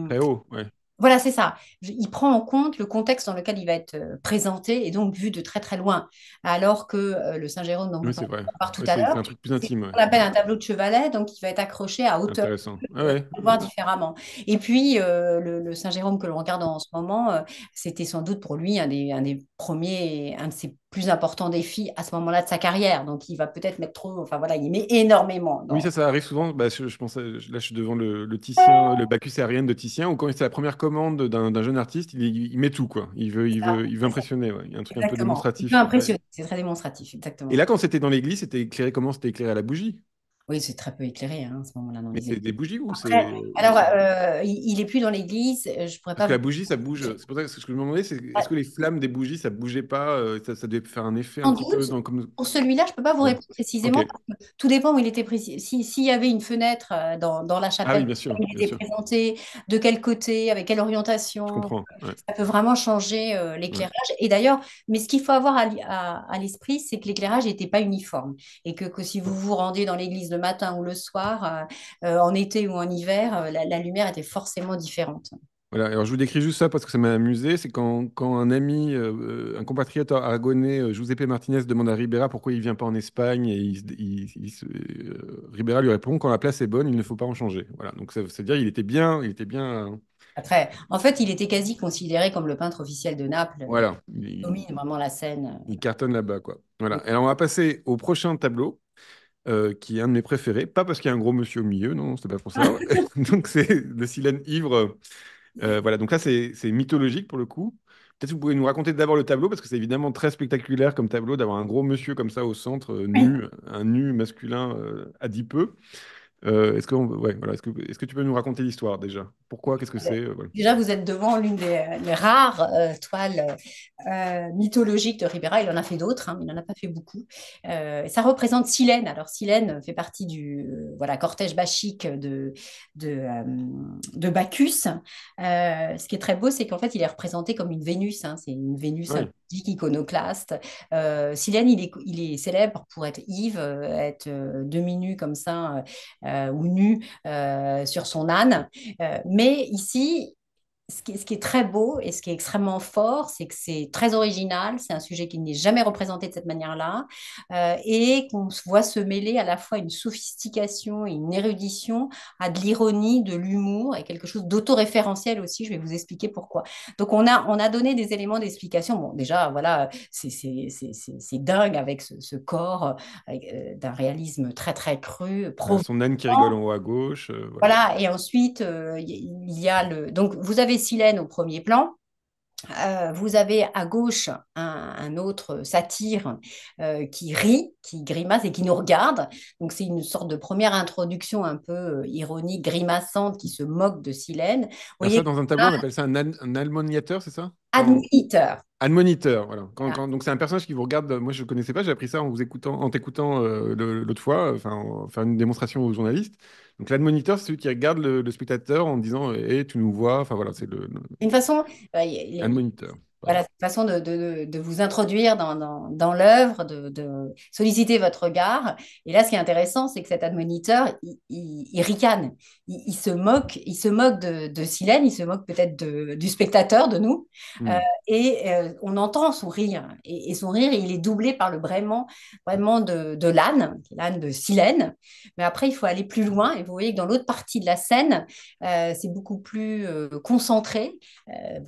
Très haut. Ouais. Voilà, c'est ça. Il prend en compte le contexte dans lequel il va être présenté et donc vu de très très loin. Alors que le Saint-Jérôme dont Oui, vous c'est vrai. parlez tout Ouais, à c'est l'heure, un truc plus c'est ce intime. Ouais. qu'on appelle Ouais. un tableau de chevalet, donc il va être accroché à hauteur, Intéressant. Ah on ouais. peut le voir différemment. Et puis, le Saint-Jérôme que l'on regarde en ce moment, c'était sans doute pour lui un des premiers, un de ses plus importants défis à ce moment-là de sa carrière. Donc, il va peut-être mettre trop, enfin voilà, il met énormément Oui, dans. ça arrive souvent. Bah, je pense, là, je suis devant le Titien, le Bacchus et Ariane de Titien, où quand c'est la première commande d'un jeune artiste, il met tout, quoi. Il veut C'est ça, impressionner. Ouais. Il y a un truc un peu exactement. Il peut démonstratif. Ouais. impressionner, c'est très démonstratif, Et exactement. là, quand c'était dans l'église, c'était éclairé comment? C'était éclairé à la bougie. Oui, c'est très peu éclairé hein, à ce moment-là dans Mais les c'est églises. des bougies ou Après, c'est... alors, il est plus dans l'église. Je pourrais Parce pas que vous. la bougie, ça bouge. C'est pour ça que ce que je me demandais, c'est est-ce que les flammes des bougies, ça bougeait pas ça devait faire un effet un Sans petit peu doute, dans, comme... pour celui-là, je ne peux pas vous Ouais. répondre Ok. précisément parce que tout dépend où il était précis. S'il y avait une fenêtre dans la Ah chapelle, oui, bien sûr, où il bien était sûr. présenté, de quel côté, avec quelle Je orientation, comprends. Ouais, ça peut vraiment changer ouais. l'éclairage. Et d'ailleurs, mais ce qu'il faut avoir à l'esprit, c'est que l'éclairage n'était pas uniforme et que si vous vous rendez dans l'église le matin ou le soir, en été ou en hiver, la lumière était forcément différente. Voilà. Alors je vous décris juste ça parce que ça m'a amusé. C'est quand un ami, un compatriote aragonais, Giuseppe Martinez, demande à Ribera pourquoi il vient pas en Espagne et Ribera lui répond quand la place est bonne, il ne faut pas en changer. Voilà. Donc ça veut dire il était bien. Après, en fait, il était quasi considéré comme le peintre officiel de Naples. Voilà. Il domine vraiment la scène. Il cartonne là-bas, quoi. Voilà. Oui. Et alors, on va passer au prochain tableau, qui est un de mes préférés. Pas parce qu'il y a un gros monsieur au milieu, non, c'est pas pour ça. Donc, c'est de Silène Ivre. Voilà, donc là, c'est mythologique pour le coup. Peut-être que vous pouvez nous raconter d'abord le tableau, parce que c'est évidemment très spectaculaire comme tableau d'avoir un gros monsieur comme ça au centre, nu, un nu masculin adipeux. Ouais, voilà, est-ce que tu peux nous raconter l'histoire déjà? Pourquoi? Qu'est-ce que c'est? Voilà. Déjà, vous êtes devant l'une des rares toiles mythologiques de Ribera. Il en a fait d'autres, hein, mais il n'en a pas fait beaucoup. Ça représente Silène. Alors, Silène fait partie du voilà, cortège bachique de, euh, de Bacchus. Ce qui est très beau, c'est qu'en fait, il est représenté comme une Vénus. Hein. C'est une Vénus Oui, antique, iconoclaste. Silène, il est célèbre pour être ivre, être demi-nu comme ça, ou nu sur son âne. Mais ici, ce qui est très beau et ce qui est extrêmement fort, c'est que c'est très original, c'est un sujet qui n'est jamais représenté de cette manière-là, et qu'on se voit se mêler à la fois une sophistication et une érudition à de l'ironie, de l'humour et quelque chose d'autoréférentiel aussi, je vais vous expliquer pourquoi. Donc on a donné des éléments d'explication. Bon, déjà, voilà, c'est dingue avec ce corps d'un réalisme très très cru, voilà, provoquant. son âne qui rigole en haut à gauche. Voilà. Voilà, et ensuite, il y a le... Donc, vous avez Silène au premier plan. Vous avez à gauche un autre satyre qui rit, qui grimace et qui nous regarde. Donc, c'est une sorte de première introduction un peu ironique, grimaçante, qui se moque de Silène. Vous Alors ça, voyez, dans un tableau, là, on appelle ça un almoniateur, c'est ça? admoniteur. Un moniteur, voilà. Voilà. Donc c'est un personnage qui vous regarde. Moi, je ne connaissais pas, j'ai appris ça en vous écoutant, en t'écoutant l'autre fois, enfin, faire une démonstration aux journalistes. Donc l'admoniteur, c'est celui qui regarde le spectateur en disant hey, tu nous vois. Enfin voilà, c'est le Une façon, admoniteur. voilà, Pardon. c'est une façon de vous introduire dans l'œuvre, de solliciter votre regard. Et là, ce qui est intéressant, c'est que cet admoniteur, il ricane, il se moque de Silène, il se moque peut-être du spectateur, de nous. Euh, Hmm. on entend son rire. Et son rire, il est doublé par le vraiment, vraiment de l'âne, l'âne de Silène. Mais après, il faut aller plus loin. Et vous voyez que dans l'autre partie de la scène, c'est beaucoup plus concentré. Euh,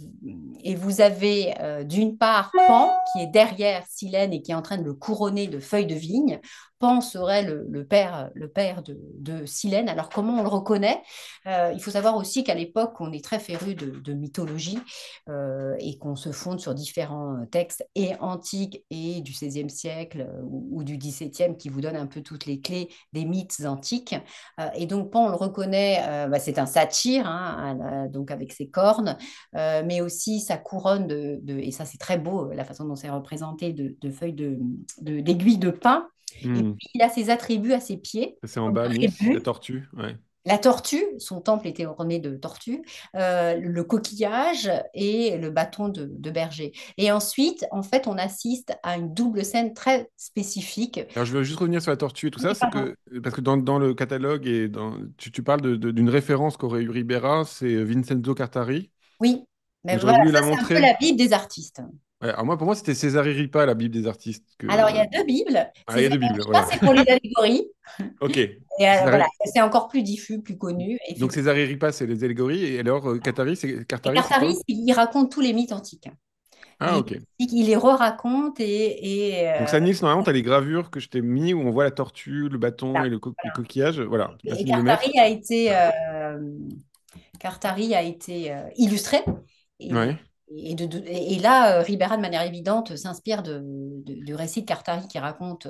et vous avez d'une part Pan qui est derrière Silène et qui est en train de le couronner de feuilles de vigne. Pan serait le père de Silène. Alors comment on le reconnaît? Il faut savoir aussi qu'à l'époque, on est très féru de mythologie et qu'on se fonde sur différents textes et antiques et du XVIe siècle ou du XVIIe qui vous donnent un peu toutes les clés des mythes antiques. Et donc Pan, on le reconnaît, c'est un satyre, hein, donc avec ses cornes, mais aussi sa couronne et ça c'est très beau, la façon dont c'est représenté, de feuilles d'aiguilles de pin. Et Hmm. puis il a ses attributs à ses pieds, C'est en comme bas, Miss, la prévu. tortue. Ouais. La tortue, son temple était orné de tortues, le coquillage et le bâton de berger. Et ensuite, en fait, on assiste à une double scène très spécifique. Alors je veux juste revenir sur la tortue et tout ça, Oui, c'est pardon. que parce que dans le catalogue et tu parles d'une référence qu'aurait eu Ribera, c'est Vincenzo Cartari. Oui, mais Et j'aurais voilà, voulu ça la c'est un peu la montrer. Bible des artistes. Ouais, alors moi, pour moi, c'était César Ripa, la Bible des artistes. Alors, il y a deux Bibles. Ah, il y a deux Bibles, Ça, voilà. c'est pour les allégories. Ok. Et César- voilà, c'est encore plus diffus, plus connu. Donc César Ripa, c'est les allégories, et alors Et Cartari, c'est Cartaris, quoi? il raconte tous les mythes antiques. Ah, Il, ok. il les re-raconte Donc ça, Nils, normalement, tu as les gravures que je t'ai mis où on voit la tortue, le bâton et le coquillage. Voilà, et merci de me les mettre. Cartari a été illustré. Et Ouais. Et là, Ribera, de manière évidente, s'inspire du récit de Cartari qui raconte.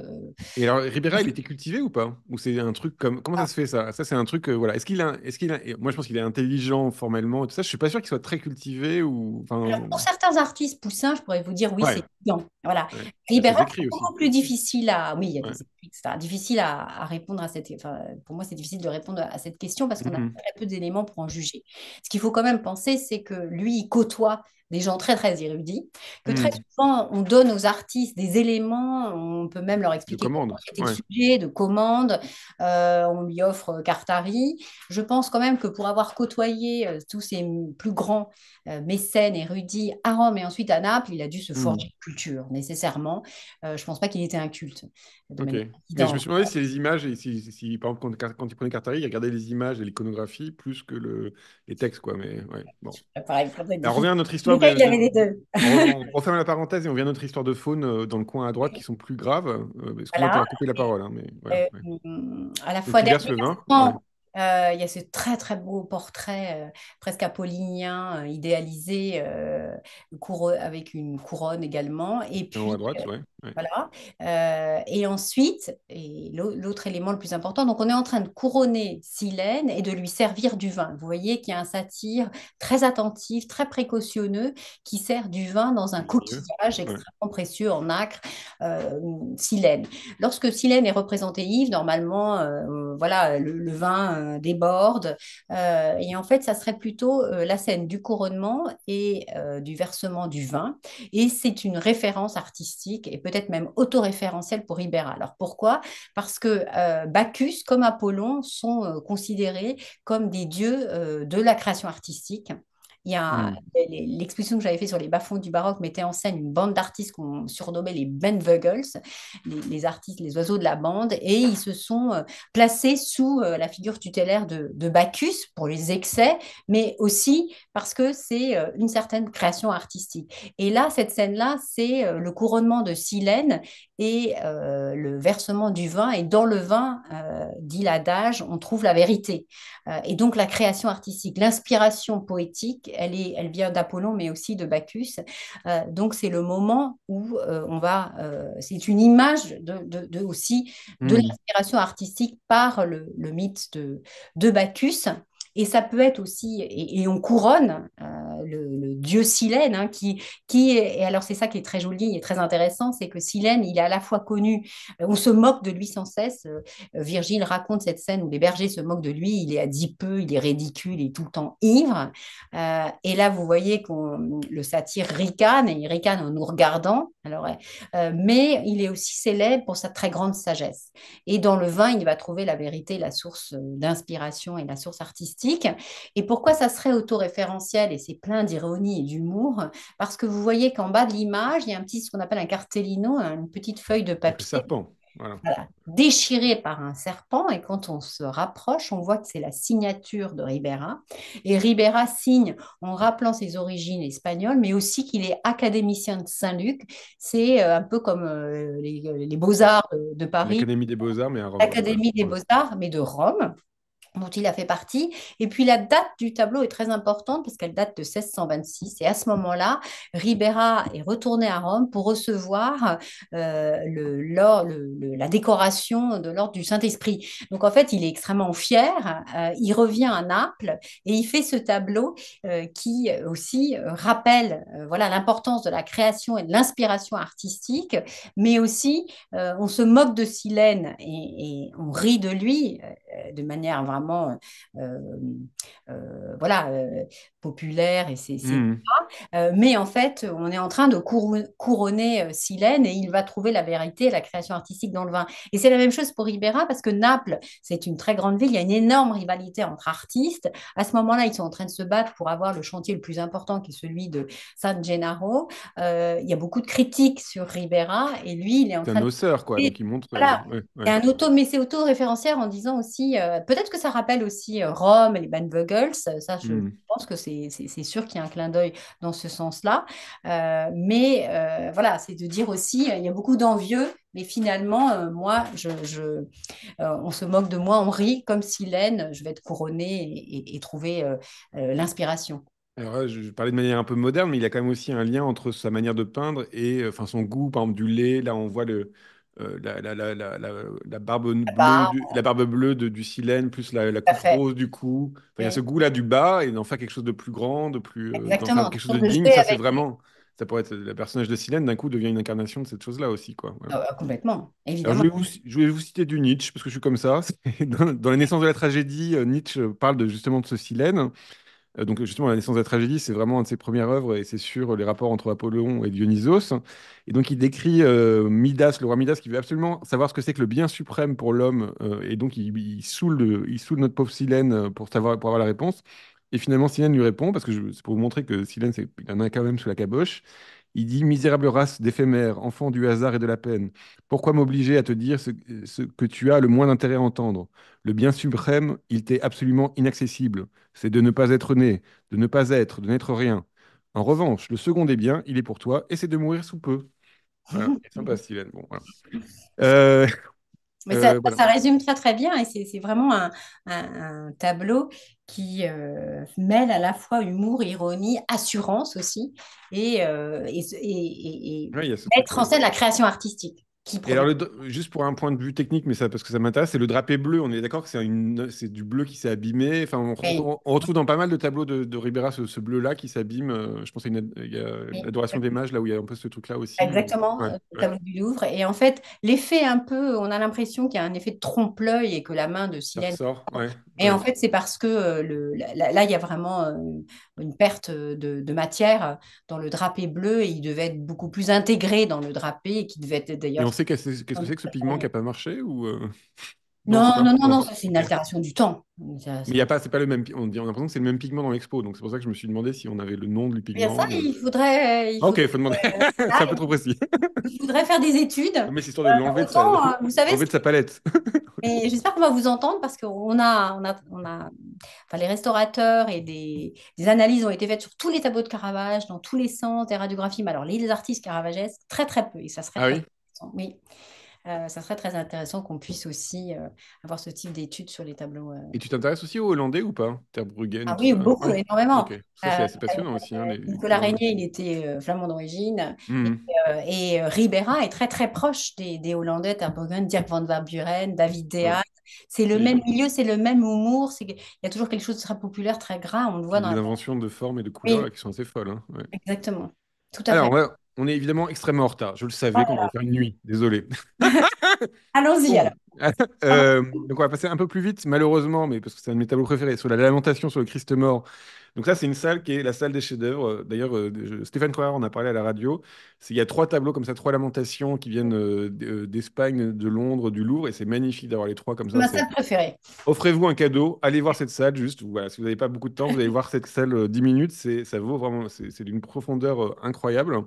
Et alors, Ribera, il était cultivé ou pas? Ou c'est un truc comme... Comment ça Ah, se fait, ça? Ça, c'est un truc... voilà. Moi, je pense qu'il est intelligent formellement et tout ça. Je suis pas sûr qu'il soit très cultivé ou... alors, Enfin... pour certains artistes poussins, je pourrais vous dire oui, Ouais, c'est évident. Voilà. ouais. Il y a Ribera, ses c'est écrits aussi. beaucoup plus difficile à. Oui, il y a Ouais. des écrits, etc. Difficile à répondre à cette. Enfin, pour moi, c'est difficile de répondre à cette question parce qu'on a Mhm. très peu d'éléments pour en juger. Ce qu'il faut quand même penser, c'est que lui, il côtoie des gens très, très érudits, que très Mhm. souvent, on donne aux artistes des éléments, on peut même leur De expliquer comment commande. était le Ouais. sujet, de commande, on lui offre Cartari. Je pense quand même que pour avoir côtoyé tous ces plus grands mécène, érudit à Rome et ensuite à Naples, il a dû se forger Mhm. une culture, nécessairement. Je ne pense pas qu'il était un culte, de Ok. manière Mais je me évidente. suis demandé si les images, et par exemple, quand il prenait Cartari, il regardait les images et l'iconographie plus que les textes, quoi. Mais ouais, bon. Pareil, ça doit être Alors, on difficile. revient à notre histoire Mais il y avait les deux. on referme la parenthèse et on vient à notre histoire de faune dans le coin à droite qui sont plus graves. Excuse-moi de Voilà. t'avoir coupé la parole, hein, mais voilà. Euh, Ouais. à la Donc, fois il verse derrière, le vin. Ouais. il y a ce très très beau portrait presque apollinien, idéalisé, avec une couronne également. Et En haut à puis, droite, ouais. Ouais. voilà. Et ensuite, et l'autre élément le plus important, donc on est en train de couronner Silène et de lui servir du vin. Vous voyez qu'il y a un satyre très attentif, très précautionneux, qui sert du vin dans un Ingénieux. coquillage Ouais. extrêmement précieux en nacre, Silène. Lorsque Silène est représentée Yves, normalement, voilà, le vin déborde. Et en fait, ça serait plutôt la scène du couronnement et du versement du vin. Et c'est une référence artistique et peut-être même autoréférentielle pour Ribera. Alors pourquoi? Parce que Bacchus comme Apollon sont considérés comme des dieux de la création artistique. Il y a Hmm. l'exposition que j'avais faite sur les bas-fonds du baroque mettait en scène une bande d'artistes qu'on surnommait les Bandvogels, les artistes, les oiseaux de la bande, et ils se sont placés sous la figure tutélaire de Bacchus pour les excès, mais aussi parce que c'est une certaine création artistique. Et là, cette scène-là, c'est le couronnement de Silène et le versement du vin. Et dans le vin, dit l'adage, on trouve la vérité. Et donc la création artistique, l'inspiration poétique, elle vient d'Apollon, mais aussi de Bacchus. Donc c'est le moment où c'est une image aussi de Hmm. l'inspiration artistique par le mythe de Bacchus. Et ça peut être aussi, et on couronne le dieu Silène, hein, et alors c'est ça qui est très joli et très intéressant, c'est que Silène, il est à la fois connu, on se moque de lui sans cesse. Virgile raconte cette scène où les bergers se moquent de lui, il est adipeux, il est ridicule, il est tout le temps ivre. Et là, vous voyez que le satyre ricane, et il ricane en nous regardant. Alors, mais il est aussi célèbre pour sa très grande sagesse. Et dans le vin, il va trouver la vérité, la source d'inspiration et la source artistique. Et pourquoi ça serait autoréférentiel et c'est plein d'ironie et d'humour? Parce que vous voyez qu'en bas de l'image, il y a ce qu'on appelle un cartellino, une petite feuille de Avec le papier, serpent. Voilà. voilà, déchiré par un serpent. Et quand on se rapproche, on voit que c'est la signature de Ribera. Et Ribera signe en rappelant ses origines espagnoles, mais aussi qu'il est académicien de Saint-Luc. C'est un peu comme les Beaux-Arts de Paris, L'Académie des Beaux-Arts, mais à Rome. Voilà. l'Académie des Ouais. Beaux-Arts, mais de Rome dont il a fait partie. Et puis la date du tableau est très importante parce qu'elle date de 1626. Et à ce moment-là, Ribera est retourné à Rome pour recevoir la décoration de l'ordre du Saint-Esprit. Donc en fait, il est extrêmement fier. Il revient à Naples et il fait ce tableau qui aussi rappelle voilà, l'importance de la création et de l'inspiration artistique, mais aussi on se moque de Silène et on rit de lui de manière vraiment euh, voilà, populaire et c'est Hmm. mais en fait, on est en train de couronner Silène et il va trouver la vérité, la création artistique dans le vin. Et c'est la même chose pour Ribera parce que Naples, c'est une très grande ville, il y a une énorme rivalité entre artistes. À ce moment-là, ils sont en train de se battre pour avoir le chantier le plus important qui est celui de San Gennaro. Il y a beaucoup de critiques sur Ribera et lui, il est en C'est un train de... osseur, quoi. Donc, il montre. Voilà. Ouais, Et ouais. mais c'est auto-référentiel en disant aussi, peut-être que ça rappelle aussi Rome et les Bannvogels, ça je Hmm. pense que c'est sûr qu'il y a un clin d'œil dans ce sens-là. Mais voilà, c'est de dire aussi, il y a beaucoup d'envieux, mais finalement, moi, on se moque de moi, on rit comme Silène, je vais être couronnée et trouver l'inspiration. Alors là, je parlais de manière un peu moderne, mais il y a quand même aussi un lien entre sa manière de peindre et enfin, son goût, par exemple, du lait. Là, on voit la barbe bleue, Ah, la barbe bleue du Silène, plus la tout à coupe fait. rose du cou. Enfin, il y a ce Oui, goût-là du bas et d'en faire quelque chose de plus grand, d'en faire exactement. quelque chose de Donc, de digne. jouer Ça, c'est avec. vraiment. Ça pourrait être le personnage de Silène, d'un coup, devient une incarnation de cette chose-là aussi, quoi. Voilà. Complètement, Alors, évidemment. je vais vous citer du Nietzsche, parce que je suis comme ça. Dans La naissance de la tragédie, Nietzsche parle justement de ce Silène. Donc justement, La naissance de la tragédie, c'est vraiment une de ses premières œuvres et c'est sur les rapports entre Apollon et Dionysos. Et donc il décrit Midas, le roi Midas, qui veut absolument savoir ce que c'est que le bien suprême pour l'homme. Et donc il saoule notre pauvre Silène pour avoir la réponse. Et finalement, Silène lui répond, parce que c'est pour vous montrer que Silène, il en a quand même sous la caboche. Il dit, misérable race d'éphémère, enfant du hasard et de la peine, pourquoi m'obliger à te dire ce que tu as le moins d'intérêt à entendre? Le bien suprême, il t'est absolument inaccessible. C'est de ne pas être né, de ne pas être, de n'être rien. En revanche, le second des biens, il est pour toi, et c'est de mourir sous peu. Voilà, c'est sympa, Steven. Bon, voilà. Euh, Mais ça, voilà. ça résume très très bien et c'est vraiment un tableau qui mêle à la fois humour, ironie, assurance aussi et Ouais, il y a ce mettre en truc-là. scène la création artistique qui Et alors, provient. juste pour un point de vue technique, mais ça, parce que ça m'intéresse, c'est le drapé bleu. On est d'accord que c'est du bleu qui s'est abîmé. Enfin, Oui, on retrouve dans pas mal de tableaux de Ribera ce bleu-là qui s'abîme. Je pense qu'il y a oui. l'Adoration des mages, là où il y a un peu ce truc-là aussi. Exactement, Ouais, le ouais. tableau du Louvre. Et en fait, l'effet un peu, on a l'impression qu'il y a un effet de trompe-l'œil et que la main de Ça Silène. ressort. Ouais, Et en ouais. fait, c'est parce que là, il y a vraiment une perte de matière dans le drapé bleu et il devait être beaucoup plus intégré dans le drapé et qui devait être Et d'ailleurs. on sait qu'est-ce que c'est que ce pigment qui n'a pas marché ou Non, c'est Non, pas. non, non, Non. non, ça c'est une Ok. altération du temps. Mais il y a pas, c'est pas le même. On a l'impression que c'est le même pigment dans l'expo, donc c'est pour ça que je me suis demandé si on avait le nom du Il y a ça, pigment. il faudrait, Ah, ok, il faut demander. C'est un peu trop précis. il faudrait faire des études. Non, mais c'est histoire de l'enlever Autant, vous savez, enlever de sa palette. mais j'espère qu'on va vous entendre parce enfin, les restaurateurs et des analyses ont été faites sur tous les tableaux de Caravage, dans tous les sens, des radiographies. Mais alors, les artistes caravagesques, très très peu. Et ça serait Ah très oui? intéressant. Oui, ça serait très intéressant qu'on puisse aussi avoir ce type d'études sur les tableaux. Et tu t'intéresses aussi aux Hollandais ou pas? Terbruggen et Ah tout oui, ça? beaucoup, Ouais. énormément. Ok. Ça, c'est assez passionnant aussi, hein, les Nicolas Hollandais. Régnier, il était flamand d'origine. Mhm. Ribera est très très proche des Hollandais, Terborghen, Dirk van der Buren, David Ouais. Dehaene. C'est le Et même milieu, c'est le même humour. Il y a toujours quelque chose de très populaire, très gras. On le voit puis dans des la. inventions de formes et de couleurs Oui, là, qui sont assez folles, hein. Ouais. exactement. Tout à Alors, fait. on est évidemment extrêmement en retard. Je le savais qu'on devait faire une nuit. Désolé. Allons-y alors. Bon. Donc on va passer un peu plus vite, malheureusement, mais parce que c'est un de mes tableaux préférés, sur la lamentation sur le Christ mort. Donc ça, c'est une salle qui est la salle des chefs-d'œuvre. D'ailleurs, Stéphane Coher en a parlé à la radio. Il y a trois tableaux comme ça, trois lamentations qui viennent d'Espagne, de Londres, du Louvre, et c'est magnifique d'avoir les trois comme C'est ça. ma salle préférée. Offrez-vous un cadeau, allez voir cette salle, juste, voilà, si vous n'avez pas beaucoup de temps, vous allez voir cette salle 10 minutes, ça vaut vraiment, c'est d'une profondeur incroyable.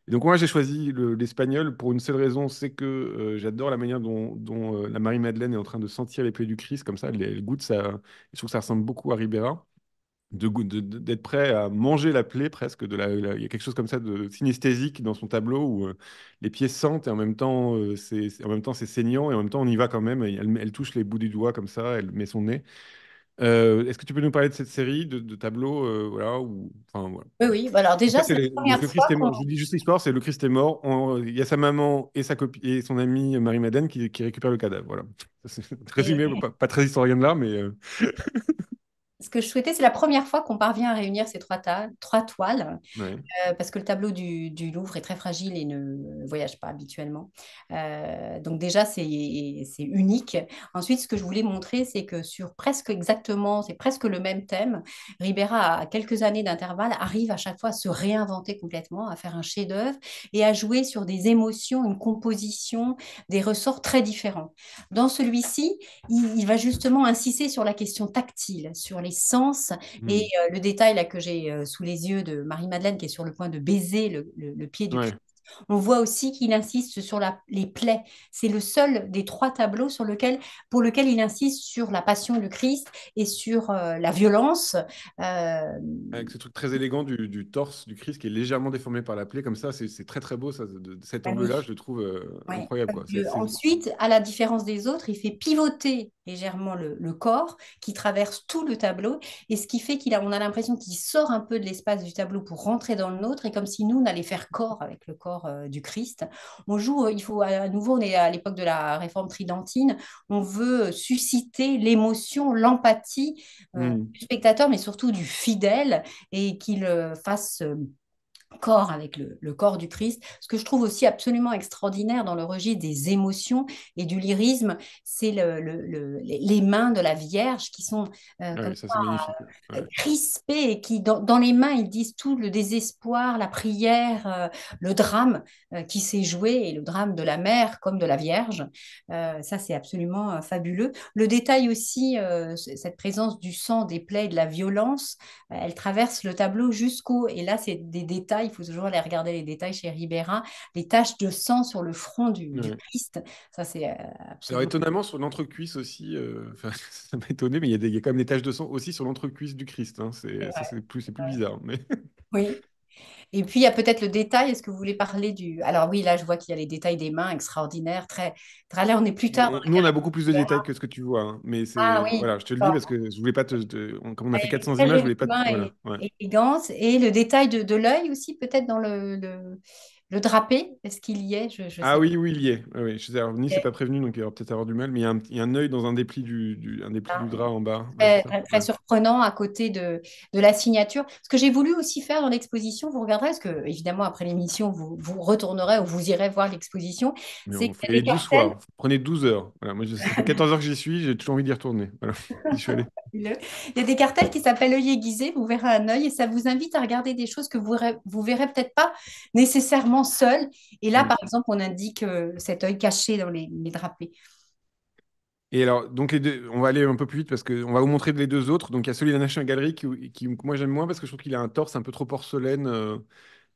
Et donc moi j'ai choisi l'espagnol pour une seule raison, c'est que j'adore la manière dont la Marie-Madeleine est en train de sentir les plaies du Christ, comme ça, elle goûte ça. Je trouve que ça ressemble beaucoup à Ribera, d'être prêt à manger la plaie presque. Il y a quelque chose comme ça de synesthésique dans son tableau où les pieds sentent et en même temps c'est saignant et en même temps on y va quand même. Et elle touche les bouts du doigt comme ça, elle met son nez. Est-ce que tu peux nous parler de cette série de tableaux, voilà, enfin, voilà. Oui, oui. Bah, alors En déjà, fait, c'est la donc première le Christ fois est qu'on. mort. Je vous dis juste l'histoire, c'est le Christ est mort. Il y a sa maman et sa copine et son amie Marie-Madeleine qui récupèrent le cadavre. Voilà. C'est résumé, pas très historien de l'art, mais Ce que je souhaitais, c'est la première fois qu'on parvient à réunir ces trois toiles. ouais. Parce que le tableau du Louvre est très fragile et ne voyage pas habituellement. Donc déjà, c'est unique. Ensuite, ce que je voulais montrer, c'est que sur presque exactement, c'est presque le même thème, Ribera, à quelques années d'intervalle, arrive à chaque fois à se réinventer complètement, à faire un chef-d'œuvre et à jouer sur des émotions, une composition, des ressorts très différents. Dans celui-ci, il va justement insister sur la question tactile, sur les sens et Hmm. le détail là que j'ai sous les yeux de Marie-Madeleine qui est sur le point de baiser le pied du Ouais. Christ. On voit aussi qu'il insiste sur les plaies. C'est le seul des trois tableaux pour lequel il insiste sur la passion du Christ et sur la violence. Euh, Avec ce truc très élégant du torse du Christ qui est légèrement déformé par la plaie, comme ça, c'est très très beau. Ça, de cet ah oui. angle-là, je le trouve Ouais. incroyable, quoi. Ensuite, à la différence des autres, il fait pivoter légèrement le corps qui traverse tout le tableau et ce qui fait on a l'impression qu'il sort un peu de l'espace du tableau pour rentrer dans le nôtre et comme si nous, on allait faire corps avec le corps du Christ. On joue, il faut à nouveau, on est à l'époque de la réforme tridentine, on veut susciter l'émotion, l'empathie Hmm. du spectateur, mais surtout du fidèle et qu'il fasse corps avec le corps du Christ. Ce que je trouve aussi absolument extraordinaire dans le registre des émotions et du lyrisme, c'est les mains de la Vierge qui sont comme Ouais, ça, c'est magnifique. Ouais. crispées et qui, dans les mains, ils disent tout le désespoir, la prière, le drame qui s'est joué et le drame de la mère comme de la Vierge. Ça, c'est absolument fabuleux. Le détail aussi, cette présence du sang, des plaies et de la violence, elle traverse le tableau et là, c'est des détails, il faut toujours aller regarder les détails chez Ribera, les taches de sang sur le front du Ouais. Christ. Ça, c'est Alors absolument. étonnamment sur l'entrecuisse aussi, enfin, ça m'a étonné, mais il y a quand même des taches de sang aussi sur l'entrecuisse du Christ, hein. Ça c'est plus Ouais. bizarre. Mais Oui. Et puis, il y a peut-être le détail. Est-ce que vous voulez parler du... Alors oui, là, je vois qu'il y a les détails des mains extraordinaires. Là, on est plus tard dans la nous on a beaucoup plus de carrière. détails que ce que tu vois, hein. Mais Ah c'est oui, voilà, je te le dis parce d'accord. que je voulais pas comme on a fait Elle est 400 très images, je jolie voulais pas main voilà. Ouais. et élégante. Et le détail de l'œil aussi, peut-être dans le drapé. Est-ce qu'il y est? Je ne Ah sais oui, oui, il y est. Ouais, ouais. Alors, Nice pas. n'est pas prévenu, donc il va peut-être avoir du mal, mais il y a un œil dans un des plis un des plis Ah, du drap en bas. Ouais, c'est très, ça. très, très Ouais. surprenant à côté de la signature. Ce que j'ai voulu aussi faire dans l'exposition, vous regarderez, parce que évidemment après l'émission, vous retournerez ou vous irez voir l'exposition, Mais c'est on qu'il faut y y a aller des 12 cartels. fois. Prenez 12 heures. Voilà, ça fait 14 heures que j'y suis, j'ai toujours envie d'y retourner. Voilà, j'y suis allé. Il y a des cartels qui s'appellent œil aiguisé, vous verrez un œil et ça vous invite à regarder des choses que vous verrez peut-être pas nécessairement seul. Et là, Mm. par exemple, on indique cet œil caché dans les drapés. Et alors, donc on va aller un peu plus vite parce qu'on va vous montrer les deux autres. Donc il y a celui de la National Gallery que moi j'aime moins parce que je trouve qu'il a un torse un peu trop porcelaine.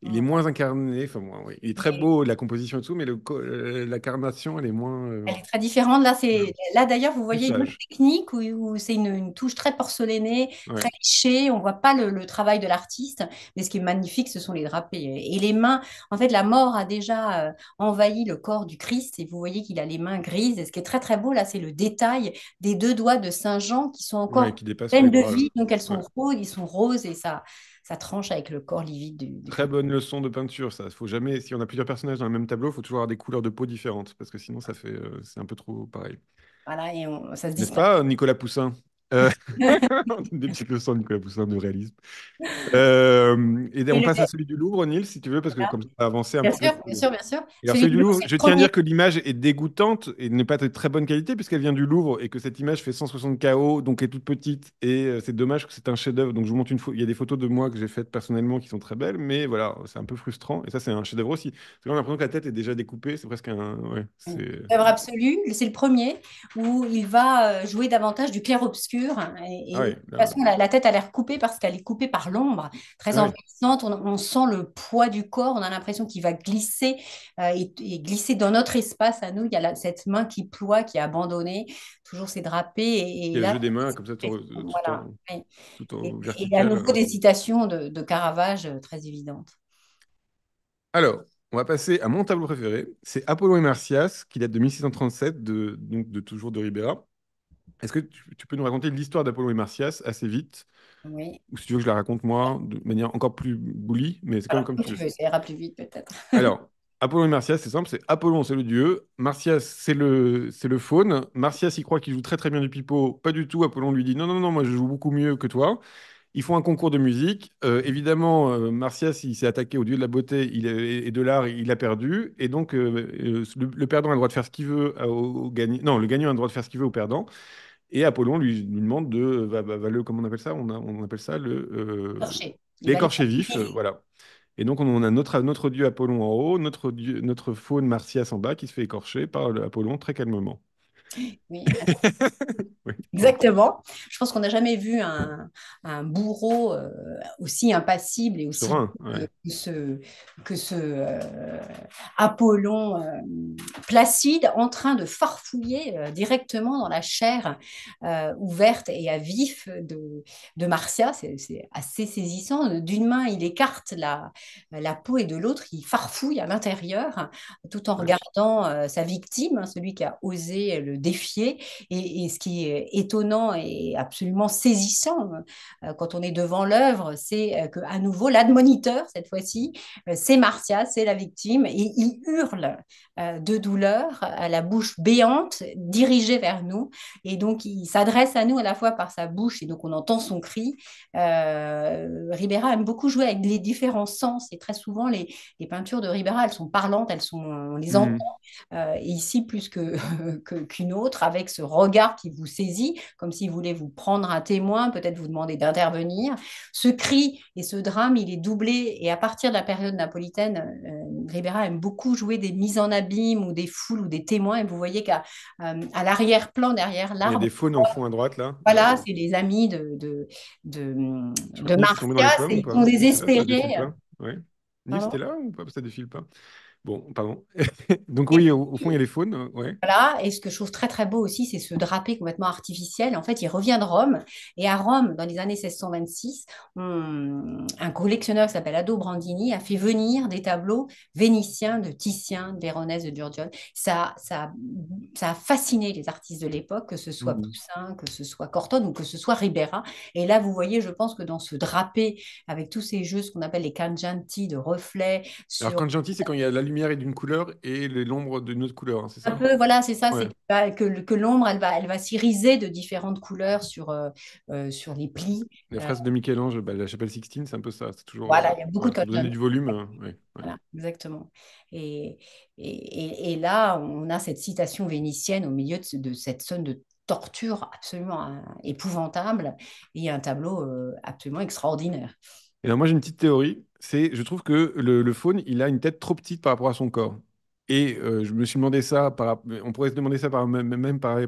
Il est moins incarné. Enfin, ouais, il est très Ouais. beau, la composition et tout, mais la carnation, elle est moins Elle est très différente. ouais, Là d'ailleurs, vous plus voyez une autre sage. technique où c'est une touche très porcelainée, très Ouais, léchée. On voit pas le travail de l'artiste, mais ce qui est magnifique, ce sont les drapés et les mains. En fait, la mort a déjà envahi le corps du Christ et vous voyez qu'il a les mains grises. Et ce qui est très très beau là, c'est le détail des deux doigts de Saint Jean qui sont ouais, encore qui dépasse sur les pleines de bras là. vie, donc elles Ouais. sont roses, ils sont roses et ça tranche avec le corps livide du Très Christ. bonne leçon de peinture, ça. Faut jamais, si on a plusieurs personnages dans le même tableau, il faut toujours avoir des couleurs de peau différentes parce que sinon c'est un peu trop pareil. Voilà, et ça se N'est-ce distingue. pas, Nicolas Poussin? Euh, Des petites leçons de Nicolas Poussin de réalisme. Et Et on le, passe à celui du Louvre, Nils, si tu veux, parce que comme ça, on va avancer un Bien petit peu. sûr, bien sûr, bien sûr. Et alors, Celui celui du du Louvre, Louvre, c'est je le tiens à premier. dire que l'image est dégoûtante et n'est pas de très bonne qualité puisqu'elle vient du Louvre et que cette image fait 160 KO, donc est toute petite. Et c'est dommage que c'est un chef-d'œuvre. Donc je vous montre il y a des photos de moi que j'ai faites personnellement qui sont très belles, mais voilà, c'est un peu frustrant. Et ça, c'est un chef-d'œuvre aussi. Parce que là, on a l'impression que la tête est déjà découpée. C'est presque un. Ouais, c'est. Œuvre absolue, c'est le premier où il va jouer davantage du clair-obscur Ah et de ouais, toute là. façon la tête a l'air coupée parce qu'elle est coupée par l'ombre, très Ouais. envahissante. On sent le poids du corps, on a l'impression qu'il va glisser et glisser dans notre espace à nous. Il y a cette main qui ploie, qui est abandonnée, toujours c'est drapé Il y et a le là jeu des mains comme ça, voilà. tout Et, en et à vertical. nouveau des citations de Caravage très évidentes. Alors, on va passer à mon tableau préféré. C'est Apollon et Marsyas, qui date de 1637, donc de toujours de Ribera. Est-ce que tu peux nous raconter l'histoire d'Apollon et Marsyas assez vite? Oui, Ou si tu veux que je la raconte moi, de manière encore plus bully, mais c'est alors comme comme tu tu veux. veux, ça ira plus vite peut-être. Alors, Apollon et Marsyas, c'est simple, c'est Apollon, c'est le dieu, Marsyas, c'est le faune. Marsyas, il croit qu'il joue très très bien du pipeau, pas du tout. Apollon lui dit non, non, non, moi je joue beaucoup mieux que toi. Ils font un concours de musique. Évidemment, Marsyas, il s'est attaqué au dieu de la beauté et de l'art, il a perdu. Et donc, le perdant a le droit de faire ce qu'il veut au gagnant. Non, le gagnant a le droit de faire ce qu'il veut au perdant. Et Apollon lui demande comment on appelle ça? On appelle ça Torché. Il va les l'écorché vif. fatiguer. Voilà. Et donc, on a notre dieu Apollon en haut, notre faune Marsyas en bas qui se fait écorcher par Apollon très calmement. Oui, Oui, pardon. exactement. Je pense qu'on n'a jamais vu un bourreau aussi impassible et aussi Serein, doux ouais. que ce Apollon placide en train de farfouiller directement dans la chair ouverte et à vif de Marcia. C'est assez saisissant. D'une main, il écarte la peau et de l'autre, il farfouille à l'intérieur tout en Ouais. regardant sa victime, hein, celui qui a osé le défier. Et ce qui est étonnant et absolument saisissant quand on est devant l'œuvre, c'est qu'à nouveau, l'admoniteur, cette fois-ci, c'est Marcia, c'est la victime, et il hurle de douleur à la bouche béante, dirigée vers nous. Et donc, il s'adresse à nous à la fois par sa bouche, et donc on entend son cri. Ribera aime beaucoup jouer avec les différents sens, et très souvent, les peintures de Ribera, elles sont parlantes, on les entend Mhm. et ici plus qu'une autre, avec ce regard qui vous saisit, comme s'il voulait vous prendre un témoin, peut-être vous demander d'intervenir. Ce cri et ce drame, il est doublé, et à partir de la période napolitaine, Ribera aime beaucoup jouer des mises en abîme ou des foules ou des témoins, et vous voyez à l'arrière-plan, derrière Il y a l'arbre, des faunes en fond à droite, là. voilà, c'est les amis de Nils qui est tombé dans les Marcia, pommes ou ils pas? sont C'est là, ça désespérés. défile pas? Ouais. Nils, Pardon. t'es là ou pas? Ça défile pas? Bon, pardon. Donc oui, au fond, il y a les faunes, ouais. Voilà, et ce que je trouve très très beau aussi, c'est ce drapé complètement artificiel. En fait, il revient de Rome, et à Rome, dans les années 1626, un collectionneur qui s'appelle Ado Brandini a fait venir des tableaux vénitiens de Titien, de Véronèse, de Giorgione. Ça a fasciné les artistes de l'époque, que ce soit Mhm. Poussin, que ce soit Cortone ou que ce soit Ribera. Et là, vous voyez, je pense que dans ce drapé, avec tous ces jeux, ce qu'on appelle les cangianti de reflets Alors, sur quand gentil, c'est quand il y a la lumière est d'une couleur et l'ombre d'une autre couleur, hein, c'est un ça? peu, voilà, c'est ça, Ouais. c'est que l'ombre, elle va s'iriser de différentes couleurs sur les plis. La Euh, fresque de Michel-Ange, bah, la chapelle Sixtine, c'est un peu ça. C'est toujours voilà, il y a beaucoup voilà, de pour donner colonnes. du volume. Ouais, ouais. Voilà, exactement. Et, et là, on a cette citation vénitienne au milieu de cette scène de torture absolument épouvantable, et il y a un tableau absolument extraordinaire. Et alors moi j'ai une petite théorie, c'est je trouve que le faune, il a une tête trop petite par rapport à son corps. Et je me suis demandé ça, on pourrait se demander ça même par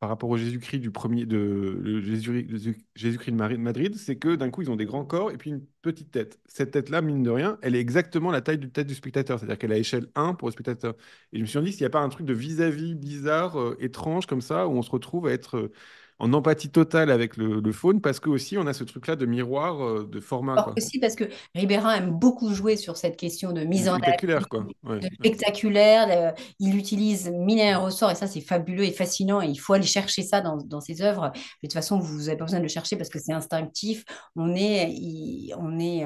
rapport au Jésus-Christ du premier, le Jésus-Christ de Madrid, c'est que d'un coup ils ont des grands corps et puis une petite tête. Cette tête-là, mine de rien, elle est exactement la taille de tête du spectateur, c'est-à-dire qu'elle est à échelle 1 pour le spectateur. Et je me suis dit s'il n'y a pas un truc de vis-à-vis bizarre, étrange comme ça, où on se retrouve à être en empathie totale avec le faune, parce que aussi on a ce truc-là de miroir, de format, Fort quoi. aussi parce que Ribérin aime beaucoup jouer sur cette question de Du mise en spectaculaire, abîme, quoi. Ouais, de ouais. spectaculaire. Il utilise mille et un ressorts, et ça, c'est fabuleux et fascinant. Et il faut aller chercher ça dans ses œuvres. Mais de toute façon, vous n'avez pas besoin de le chercher parce que c'est instinctif. On est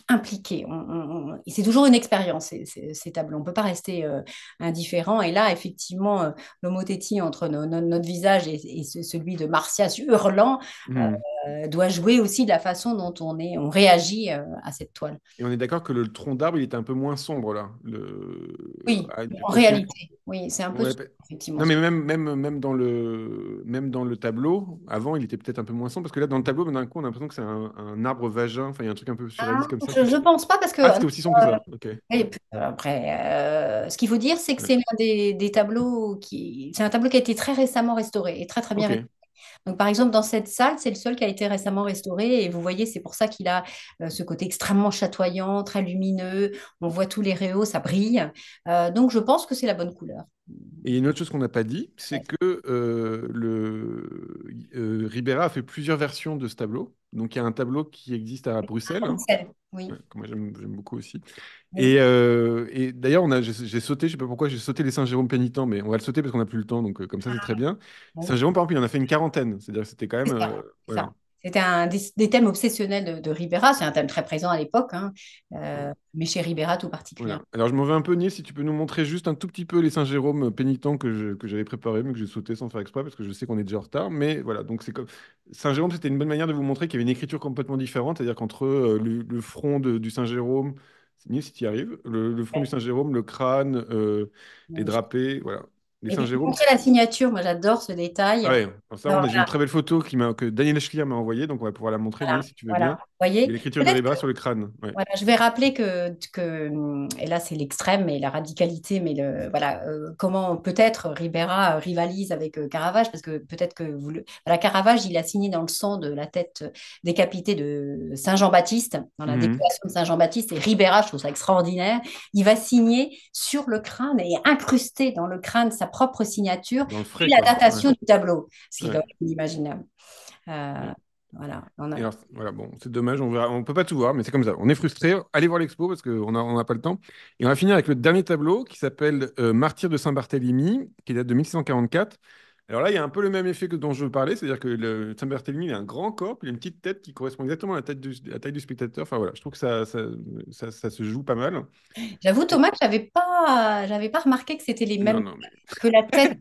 impliqué. Et c'est toujours une expérience, ces tableaux. On ne peut pas rester indifférent. Et là, effectivement, l'homotétie entre notre visage et celui de Martias hurlant Hmm. doit jouer aussi de la façon dont on réagit à cette toile. Et on est d'accord que le tronc d'arbre, il était un peu moins sombre, là. Oui, Ah, en parce que réalité, oui, c'est un peu ouais, sombre, effectivement. non, mais même dans le tableau, avant, il était peut-être un peu moins sombre, parce que là, dans le tableau, d'un coup, on a l'impression que c'est un arbre vagin. Enfin, il y a un truc un peu Ah, surréaliste comme ça. je pense pas parce que Ah, c'était aussi sombre que ça. Ok. et puis, après, ce qu'il faut dire, c'est que Ouais. c'est l'un des tableaux c'est un tableau qui a été très récemment restauré et très très bien. Ok. Donc, par exemple, dans cette salle, c'est le seul qui a été récemment restauré. Et vous voyez, c'est pour ça qu'il a ce côté extrêmement chatoyant, très lumineux. On voit tous les réaux, ça brille. Donc, je pense que c'est la bonne couleur. Et il y a une autre chose qu'on n'a pas dit, c'est que Ribera a fait plusieurs versions de ce tableau. Donc il y a un tableau qui existe à Bruxelles, hein, Bruxelles, oui. ouais, que moi j'aime beaucoup aussi. Oui. Et d'ailleurs, j'ai sauté, je sais pas pourquoi, j'ai sauté les Saint-Jérôme pénitents, mais on va le sauter parce qu'on n'a plus le temps, donc comme ça c'est très bien. Bon, Saint-Jérôme, par exemple, il en a fait une quarantaine, c'est-à-dire que c'était quand même. c'est ça. C'est Voilà. ça. C'était un des thèmes obsessionnels de Ribera. C'est un thème très présent à l'époque, hein, mais chez Ribera tout Voilà. particulièrement. Alors je m'en vais un peu, Niel, si tu peux nous montrer juste un tout petit peu les Saint-Jérôme pénitents que j'avais préparés, mais que j'ai sauté sans faire exprès parce que je sais qu'on est déjà en retard. Mais voilà, donc c'est comme Saint-Jérôme, c'était une bonne manière de vous montrer qu'il y avait une écriture complètement différente, c'est-à-dire qu'entre le front du Saint-Jérôme, Niel, si tu y arrives, le front du Saint-Jérôme, le crâne, les Magnifique. drapés, voilà. Et dessin puis, Jérôme. montrer la signature, moi j'adore ce Ah détail. ouais, alors ça, j'ai une Voilà, très belle photo que Daniel Eschlier m'a envoyée, donc on va pouvoir la montrer, Louis, voilà, si tu veux voilà. bien. Vous Il y a voyez? l'écriture de Peut-être Ribera sur le crâne. Ouais. voilà, je vais rappeler et là c'est l'extrême et la radicalité, mais voilà, comment peut-être Ribera rivalise avec Caravage, parce que peut-être que voilà, Caravage, il a signé dans le sang de la tête décapitée de Saint-Jean-Baptiste, dans la Mhm. dépellation de Saint-Jean-Baptiste, et Ribera, je trouve ça extraordinaire, il va signer sur le crâne et incruster dans le crâne sa propre signature Dans le et frais, la quoi. Ouais. datation du tableau, ce qui est quand Ouais. même inimaginable. Euh, Ouais. voilà, Et alors, voilà, bon, c'est dommage, on peut pas tout voir, mais c'est comme ça. On est frustré. Allez voir l'expo parce qu'on n'a pas le temps. Et on va finir avec le dernier tableau qui s'appelle Martyr de Saint-Barthélemy, qui date de 1644. Alors là, il y a un peu le même effet que dont je veux parler, c'est-à-dire que le Saint-Barthélemy, il a un grand corps, puis il a une petite tête qui correspond exactement à la taille du spectateur. Enfin voilà, je trouve que ça se joue pas mal. J'avoue, Et- Thomas, que j'avais pas remarqué que c'était les non, mêmes, non, mais que la tête,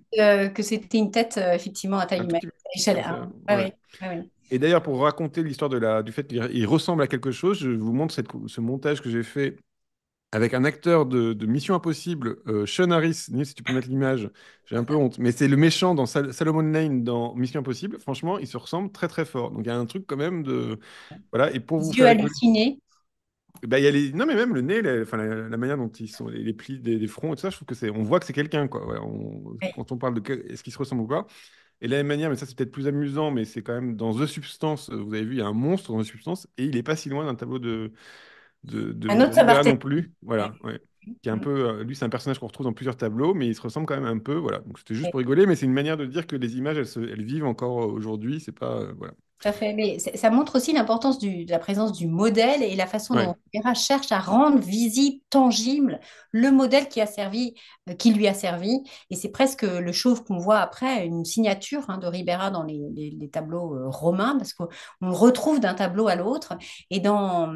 que c'était une tête effectivement à taille un tout humaine, petit peu à échelle comme ça. 1. Ouais, Ouais. ouais, ouais, ouais. Et d'ailleurs, pour raconter l'histoire du fait qu'il ressemble à quelque chose, je vous montre ce montage que j'ai fait avec un acteur de Mission Impossible, Sean Harris. Nils, si tu peux mettre l'image, j'ai un peu honte, mais c'est le méchant dans Salomon Lane dans Mission Impossible. Franchement, il se ressemble très très fort. Donc il y a un truc quand même de voilà. Et pour vous Les yeux faire rigoler, hallucinés. bah, il y a non mais même le nez, enfin, la manière dont ils sont, les plis des fronts et tout ça, je trouve que on voit que c'est quelqu'un quoi. Voilà, Ouais. quand on parle de est-ce qu'il se ressemble ou pas. Et de la même manière, mais ça c'est peut-être plus amusant, mais c'est quand même dans The Substance. Vous avez vu, il y a un monstre dans The Substance et il est pas si loin d'un tableau Un de autre Ribera non Saint-Barthélemy. plus. Ouais. Voilà, ouais. Qui est un peu, lui, c'est un personnage qu'on retrouve dans plusieurs tableaux, mais il se ressemble quand même un peu. Voilà. Donc c'était juste pour rigoler, mais c'est une manière de dire que les images, elles vivent encore aujourd'hui. C'est pas, voilà. Tout à fait. Mais ça montre aussi l'importance de la présence du modèle et la façon Ouais. dont Rivera cherche à rendre visible, tangible le modèle qui lui a servi. Et c'est presque le chauve qu'on voit après, une signature de Ribera dans les tableaux romains, parce qu'on le retrouve d'un tableau à l'autre. Et dans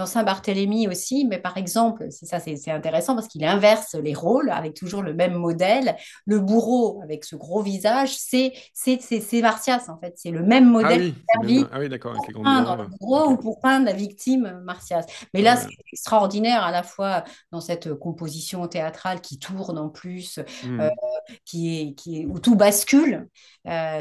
Saint-Barthélemy aussi, mais par exemple, c'est intéressant parce qu'il inverse les rôles avec toujours le même modèle. Le bourreau avec ce gros visage, c'est Martias en fait. C'est le même Ah modèle oui, c'est le même. servi Ah oui, d'accord, avec pour les grandes peindre bras. le bourreau Ok. ou pour peindre la victime Martias. Mais là, c'est Ouais. extraordinaire à la fois dans cette composition théâtrale qui tourne en plus, euh, Hmm. où tout bascule,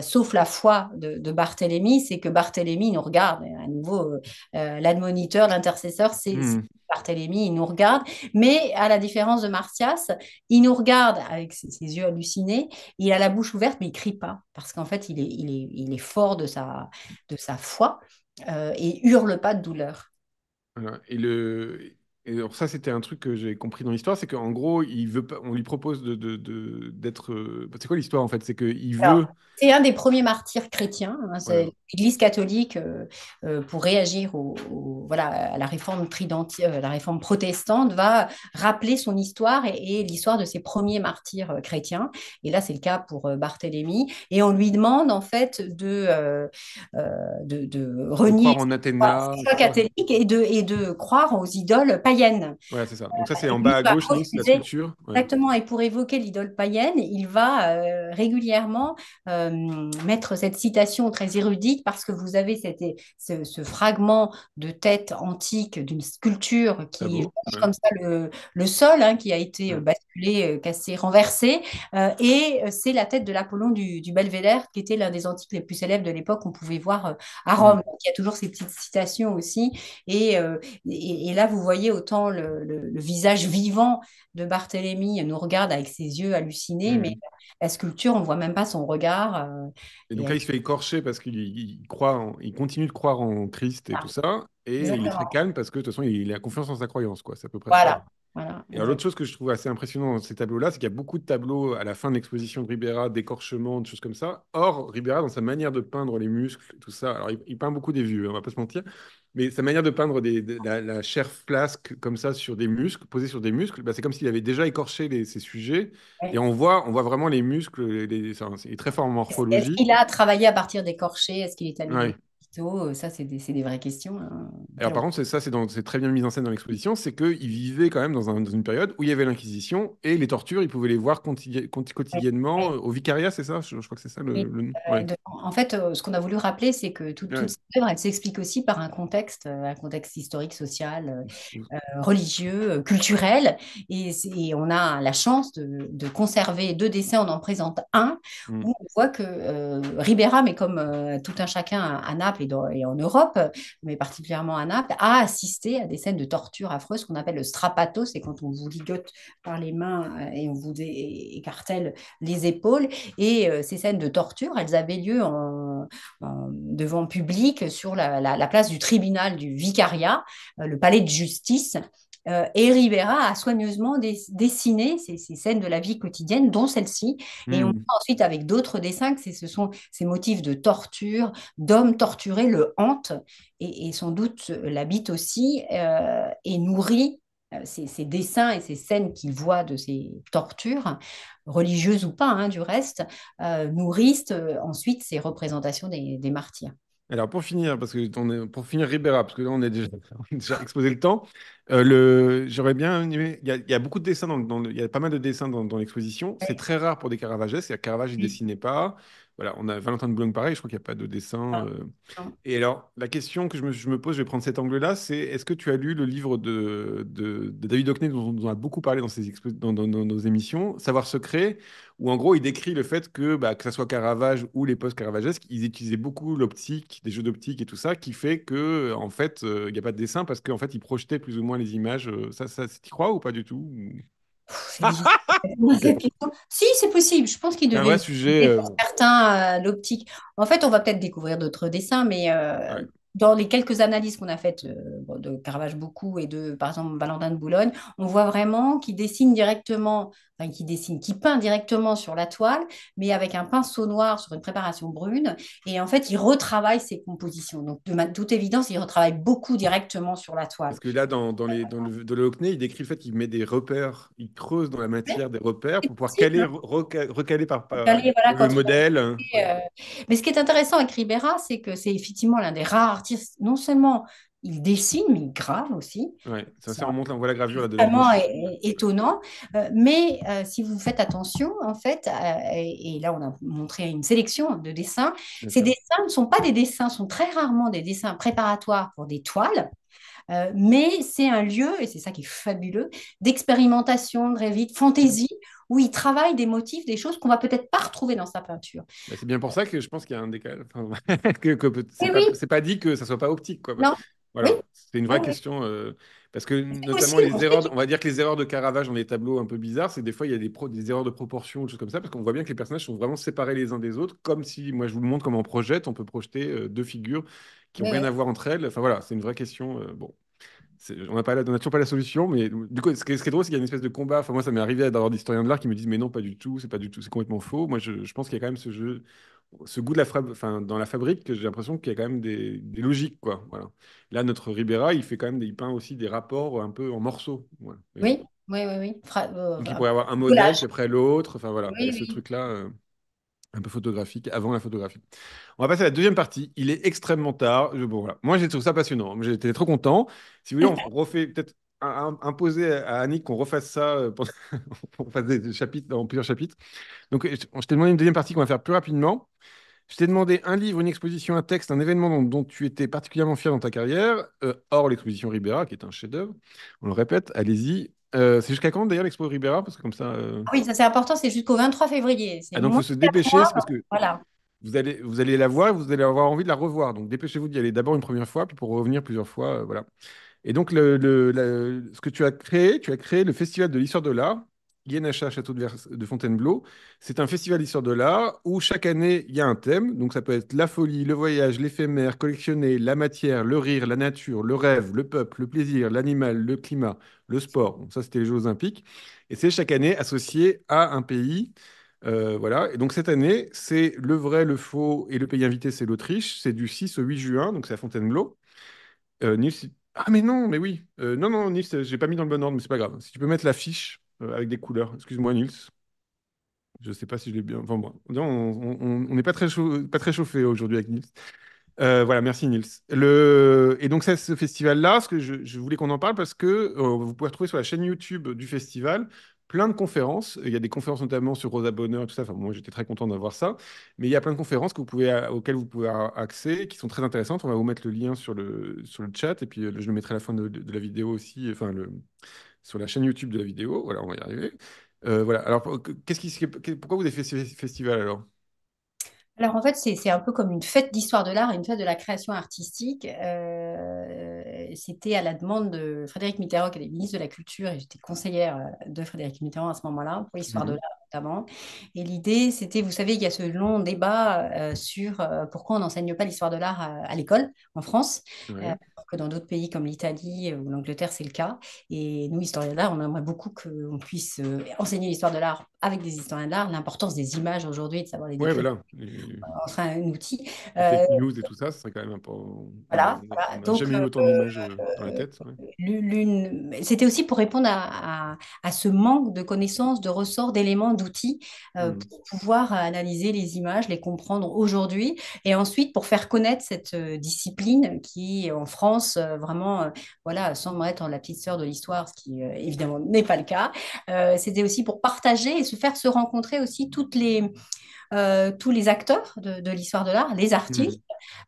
sauf la foi de Barthélemy, c'est que Barthélemy nous regarde. À nouveau, l'admoniteur, l'intercesseur, c'est Hmm. Barthélemy, il nous regarde, mais à la différence de Martias, il nous regarde avec ses yeux hallucinés, il a la bouche ouverte, mais il crie pas, parce qu'en fait, il est fort de sa foi et hurle pas de douleur. Voilà. Et alors ça, c'était un truc que j'ai compris dans l'histoire, c'est qu'en gros, il veut pas, on lui propose d'être. C'est quoi l'histoire en fait? C'est qu'il Alors, veut. c'est un des premiers martyrs chrétiens. C'est Voilà. l'Église catholique pour réagir voilà, à la réforme la réforme protestante, va rappeler son histoire et l'histoire de ses premiers martyrs chrétiens. Et là, c'est le cas pour Barthélemy. Et on lui demande en fait de De renier croire en sa Athéna. foi catholique et de croire aux idoles païennes. Voilà, c'est ça. Donc ça, c'est Et en lui bas à va gauche, Nice, la refuser. sculpture. Ouais. Exactement, et pour évoquer l'idole païenne, il va régulièrement mettre cette citation très érudite parce que vous avez ce fragment de tête antique d'une sculpture Pas qui beau. jonche Ouais. comme ça le sol, qui a été Ouais. basculé, cassé, renversé, et c'est la tête de l'Apollon du Belvédère qui était l'un des antiques les plus célèbres de l'époque qu'on pouvait voir à Rome. Hmm. Donc, il y a toujours ces petites citations aussi, et là vous voyez autant le visage vivant de Barthélemy nous regarde avec ses yeux hallucinés, mais Hmm. la sculpture, on voit même pas son regard. Et Et donc là, il se fait écorcher parce qu'il croit, il continue de croire en Christ et tout voilà, ça. Et il est très exactement. calme parce que de toute façon, il a confiance en sa croyance, quoi. C'est à peu près ça. Voilà, voilà, Et alors, l'autre exact. chose que je trouve assez impressionnant dans ces tableaux-là, c'est qu'il y a beaucoup de tableaux à la fin de l'exposition de Ribera, d'écorchements, de choses comme ça. Or, Ribera, dans sa manière de peindre les muscles, tout ça, alors il peint beaucoup des vieux, on va pas se mentir, mais sa manière de peindre la chair flasque comme ça sur des muscles, posée sur des muscles, bah, c'est comme s'il avait déjà écorché ces sujets. Et Ouais. on voit vraiment les muscles, il est très fort en Est-ce morphologie. qu'il a travaillé à partir d'écorchés? Est-ce qu'il est allé Ouais. Ça, c'est des vraies questions, hein, Alors, par contre, c'est très bien mis en scène dans l'exposition, c'est qu'ils vivaient quand même dans une période où il y avait l'Inquisition et les tortures, ils pouvaient les voir quotidiennement au vicariat, c'est ça? Je crois que c'est ça Oui. le nom. Ouais. En fait, ce qu'on a voulu rappeler, c'est que toute Ouais. cette œuvre, elle s'explique aussi par un contexte historique, social, religieux, culturel. Et on a la chance de conserver deux dessins. On en présente un Mm. où on voit que Ribera, mais comme tout un chacun à Naples et en Europe, mais particulièrement à Naples, a assisté à des scènes de torture affreuses qu'on appelle le strapato. C'est quand on vous ligote par les mains et on vous écartèle les épaules. Et ces scènes de torture, elles avaient lieu devant public sur la place du tribunal du vicariat, le palais de justice. Et Rivera a soigneusement dessiné ces scènes de la vie quotidienne, dont celle-ci. Et on Mm. voit ensuite avec d'autres dessins que ce sont ces motifs de torture, d'hommes torturés, le hantent, et sans doute l'habite aussi, et nourrit ces dessins et ces scènes qu'il voit de ces tortures, religieuses ou pas, hein, du reste, nourrissent ensuite ces représentations des martyrs. Alors pour finir, pour finir Ribera, parce que là on est déjà, on a déjà exposé le temps, j'aurais bien aimé, il y a beaucoup de dessins il y a pas mal de dessins dans l'exposition. C'est Ouais. très rare pour des Caravagès. Caravage il Oui. dessinait pas. Voilà, on a Valentin de Boulogne pareil. Je crois qu'il n'y a pas de dessin. Non, non. Et alors la question que je me pose, je vais prendre cet angle-là, c'est est-ce que tu as lu le livre de David Hockney dont on a beaucoup parlé dans nos émissions, Savoir secret, où en gros il décrit le fait que ça soit Caravage ou les post-caravagesques, ils utilisaient beaucoup l'optique, des jeux d'optique et tout ça, qui fait que en fait il n'y a pas de dessin parce qu'en fait ils projetaient plus ou moins les images. Ça t'y crois ou pas du tout? C'est difficile de répondre à C'est cette question. Si, c'est possible. Je pense qu'il un vrai devait sujet. utiliser pour certains l'optique. En fait, on va peut-être découvrir d'autres dessins, mais Ouais. dans les quelques analyses qu'on a faites bon, de Caravage beaucoup et de, par exemple, Valentin de Boulogne, on voit vraiment qu'il dessine directement, enfin, qu'il peint directement sur la toile, mais avec un pinceau noir sur une préparation brune. Et en fait, il retravaille ses compositions. Donc, de toute évidence, il retravaille beaucoup directement sur la toile. Parce que là, dans le Hockney, il décrit le fait qu'il met des repères, il creuse dans la Ouais, matière des repères c'est pour pouvoir possible, hein. recaler Donc, allez, voilà, le quand il modèle. Ouais. Mais ce qui est intéressant avec Ribera, c'est que c'est effectivement l'un des rares artistes. Non seulement il dessine, mais il grave aussi. Ouais. C'est Ça, on monte, là, on voit la gravure là, de la vraiment gauche. étonnant. Mais si vous faites attention, en fait, et là on a montré une sélection de dessins, Bien ces sûr. dessins ne sont pas des dessins, sont très rarement des dessins préparatoires pour des toiles. Mais c'est un lieu, et c'est ça qui est fabuleux, d'expérimentation, de rêverie, de fantaisie, où il travaille des motifs, des choses qu'on va peut-être pas retrouver dans sa peinture. Bah, c'est bien pour ça que je pense qu'il y a un décalage. Enfin, Oui, oui, c'est pas dit que ça soit pas optique, quoi. non, oui, Voilà, c'est une oui, vraie oui. question. Parce que C'est notamment possible. les erreurs, on va dire que les erreurs de Caravage dans les tableaux un peu bizarres, c'est que des fois il y a des erreurs de proportion, des choses comme ça, parce qu'on voit bien que les personnages sont vraiment séparés les uns des autres, comme si, moi je vous le montre comment on projette, on peut projeter deux figures qui n'ont Oui, rien oui. à voir entre elles. Enfin voilà, c'est une vraie question. Bon. On n'a toujours pas la solution, mais du coup, ce qui est drôle, c'est qu'il y a une espèce de combat. Enfin, moi, ça m'est arrivé d'avoir des historiens de l'art qui me disent, mais non, pas du tout, c'est pas du tout, c'est complètement faux. Moi, je pense qu'il y a quand même ce goût de enfin, dans la fabrique, que j'ai l'impression qu'il y a quand même des logiques, quoi. Voilà. Là, notre Ribera, il fait quand même il peint aussi des rapports un peu en morceaux. Voilà. Oui, oui, oui, oui. Donc, il Enfin, pourrait avoir un modèle, collage. puis après l'autre. Enfin, voilà, il y Oui, a ce oui. truc-là. Un peu photographique, avant la photographie. On va passer à la deuxième partie. Il est extrêmement tard. Bon, voilà. Moi, j'ai trouvé ça passionnant. Moi, j'étais trop content. Si vous voulez, on refait peut-être imposer à Annick qu'on refasse ça, qu'on fasse des chapitres dans plusieurs chapitres. Donc, je t'ai demandé une deuxième partie qu'on va faire plus rapidement. Je t'ai demandé un livre, une exposition, un texte, un événement dont tu étais particulièrement fier dans ta carrière, hors l'exposition Ribera, qui est un chef-d'œuvre. On le répète, allez-y. C'est jusqu'à quand d'ailleurs l'expo Ribera? Parce que comme ça. Ah oui, ça c'est important, c'est jusqu'au 23 février. C'est Ah, donc, il moins faut se de 4 dépêcher, mois. c'est parce que Voilà. vous allez la voir et vous allez avoir envie de la revoir. Donc dépêchez-vous d'y aller d'abord une première fois, puis pour revenir plusieurs fois. Voilà. Et donc, ce que tu as créé le Festival de l'Histoire de l'Art, INHA Château de Fontainebleau. C'est un festival d'histoire de l'art où chaque année, il y a un thème. Donc, ça peut être la folie, le voyage, l'éphémère, collectionner, la matière, le rire, la nature, le rêve, le peuple, le plaisir, l'animal, le climat, le sport. Donc, ça, c'était les Jeux Olympiques. Et c'est chaque année associé à un pays. Voilà. Et donc, cette année, c'est le vrai, le faux et le pays invité, c'est l'Autriche. C'est du 6 au 8 juin. Donc, c'est à Fontainebleau. Nils, ah mais non, mais oui. Non, non, Nils, j'ai pas mis dans le bon ordre, mais c'est pas grave. Si tu peux mettre l'affiche avec des couleurs. Excuse-moi, Nils. Je sais pas si je l'ai bien. Enfin bon, on n'est pas très chauffé aujourd'hui avec Nils. Voilà, merci Nils. Et donc, c'est ce festival-là, ce que je voulais qu'on en parle parce que vous pouvez retrouver sur la chaîne YouTube du festival plein de conférences. Il y a des conférences notamment sur Rosa Bonheur et tout ça. Enfin, moi, j'étais très content d'avoir ça. Mais il y a plein de conférences auxquelles vous pouvez avoir accès, qui sont très intéressantes. On va vous mettre le lien sur le chat et puis je le mettrai à la fin de la vidéo aussi, enfin, sur la chaîne YouTube de la vidéo. Voilà, on va y arriver. Voilà. Alors, pourquoi vous avez fait ce festival alors? Alors en fait, c'est un peu comme une fête d'histoire de l'art, une fête de la création artistique. C'était à la demande de Frédéric Mitterrand, qui est ministre de la Culture, et j'étais conseillère de Frédéric Mitterrand à ce moment-là, pour l'histoire de Mhm. l'art notamment. Et l'idée, c'était, vous savez, il y a ce long débat sur pourquoi on n'enseigne pas l'histoire de l'art à l'école en France, Ouais. alors que dans d'autres pays comme l'Italie ou l'Angleterre, c'est le cas. Et nous, historiens de l'art, on aimerait beaucoup qu'on puisse enseigner l'histoire de l'art avec des historiens de l'art, l'importance des images aujourd'hui, de savoir les Ouais, décrypter voilà. enfin un outil. Les Euh, fake news et tout ça, ça serait quand même un peu. voilà, voilà. On n'a Donc, jamais eu autant d'images dans la tête. Ouais. c'était aussi pour répondre à ce manque de connaissances, de ressorts, d'éléments, d'outils Hmm. pour pouvoir analyser les images, les comprendre aujourd'hui, et ensuite pour faire connaître cette discipline qui, en France, vraiment, voilà, semble être la petite sœur de l'histoire, ce qui évidemment n'est pas le cas. C'était aussi pour partager et se faire se rencontrer aussi tous les acteurs de l'histoire de l'art, les Hmm. artistes,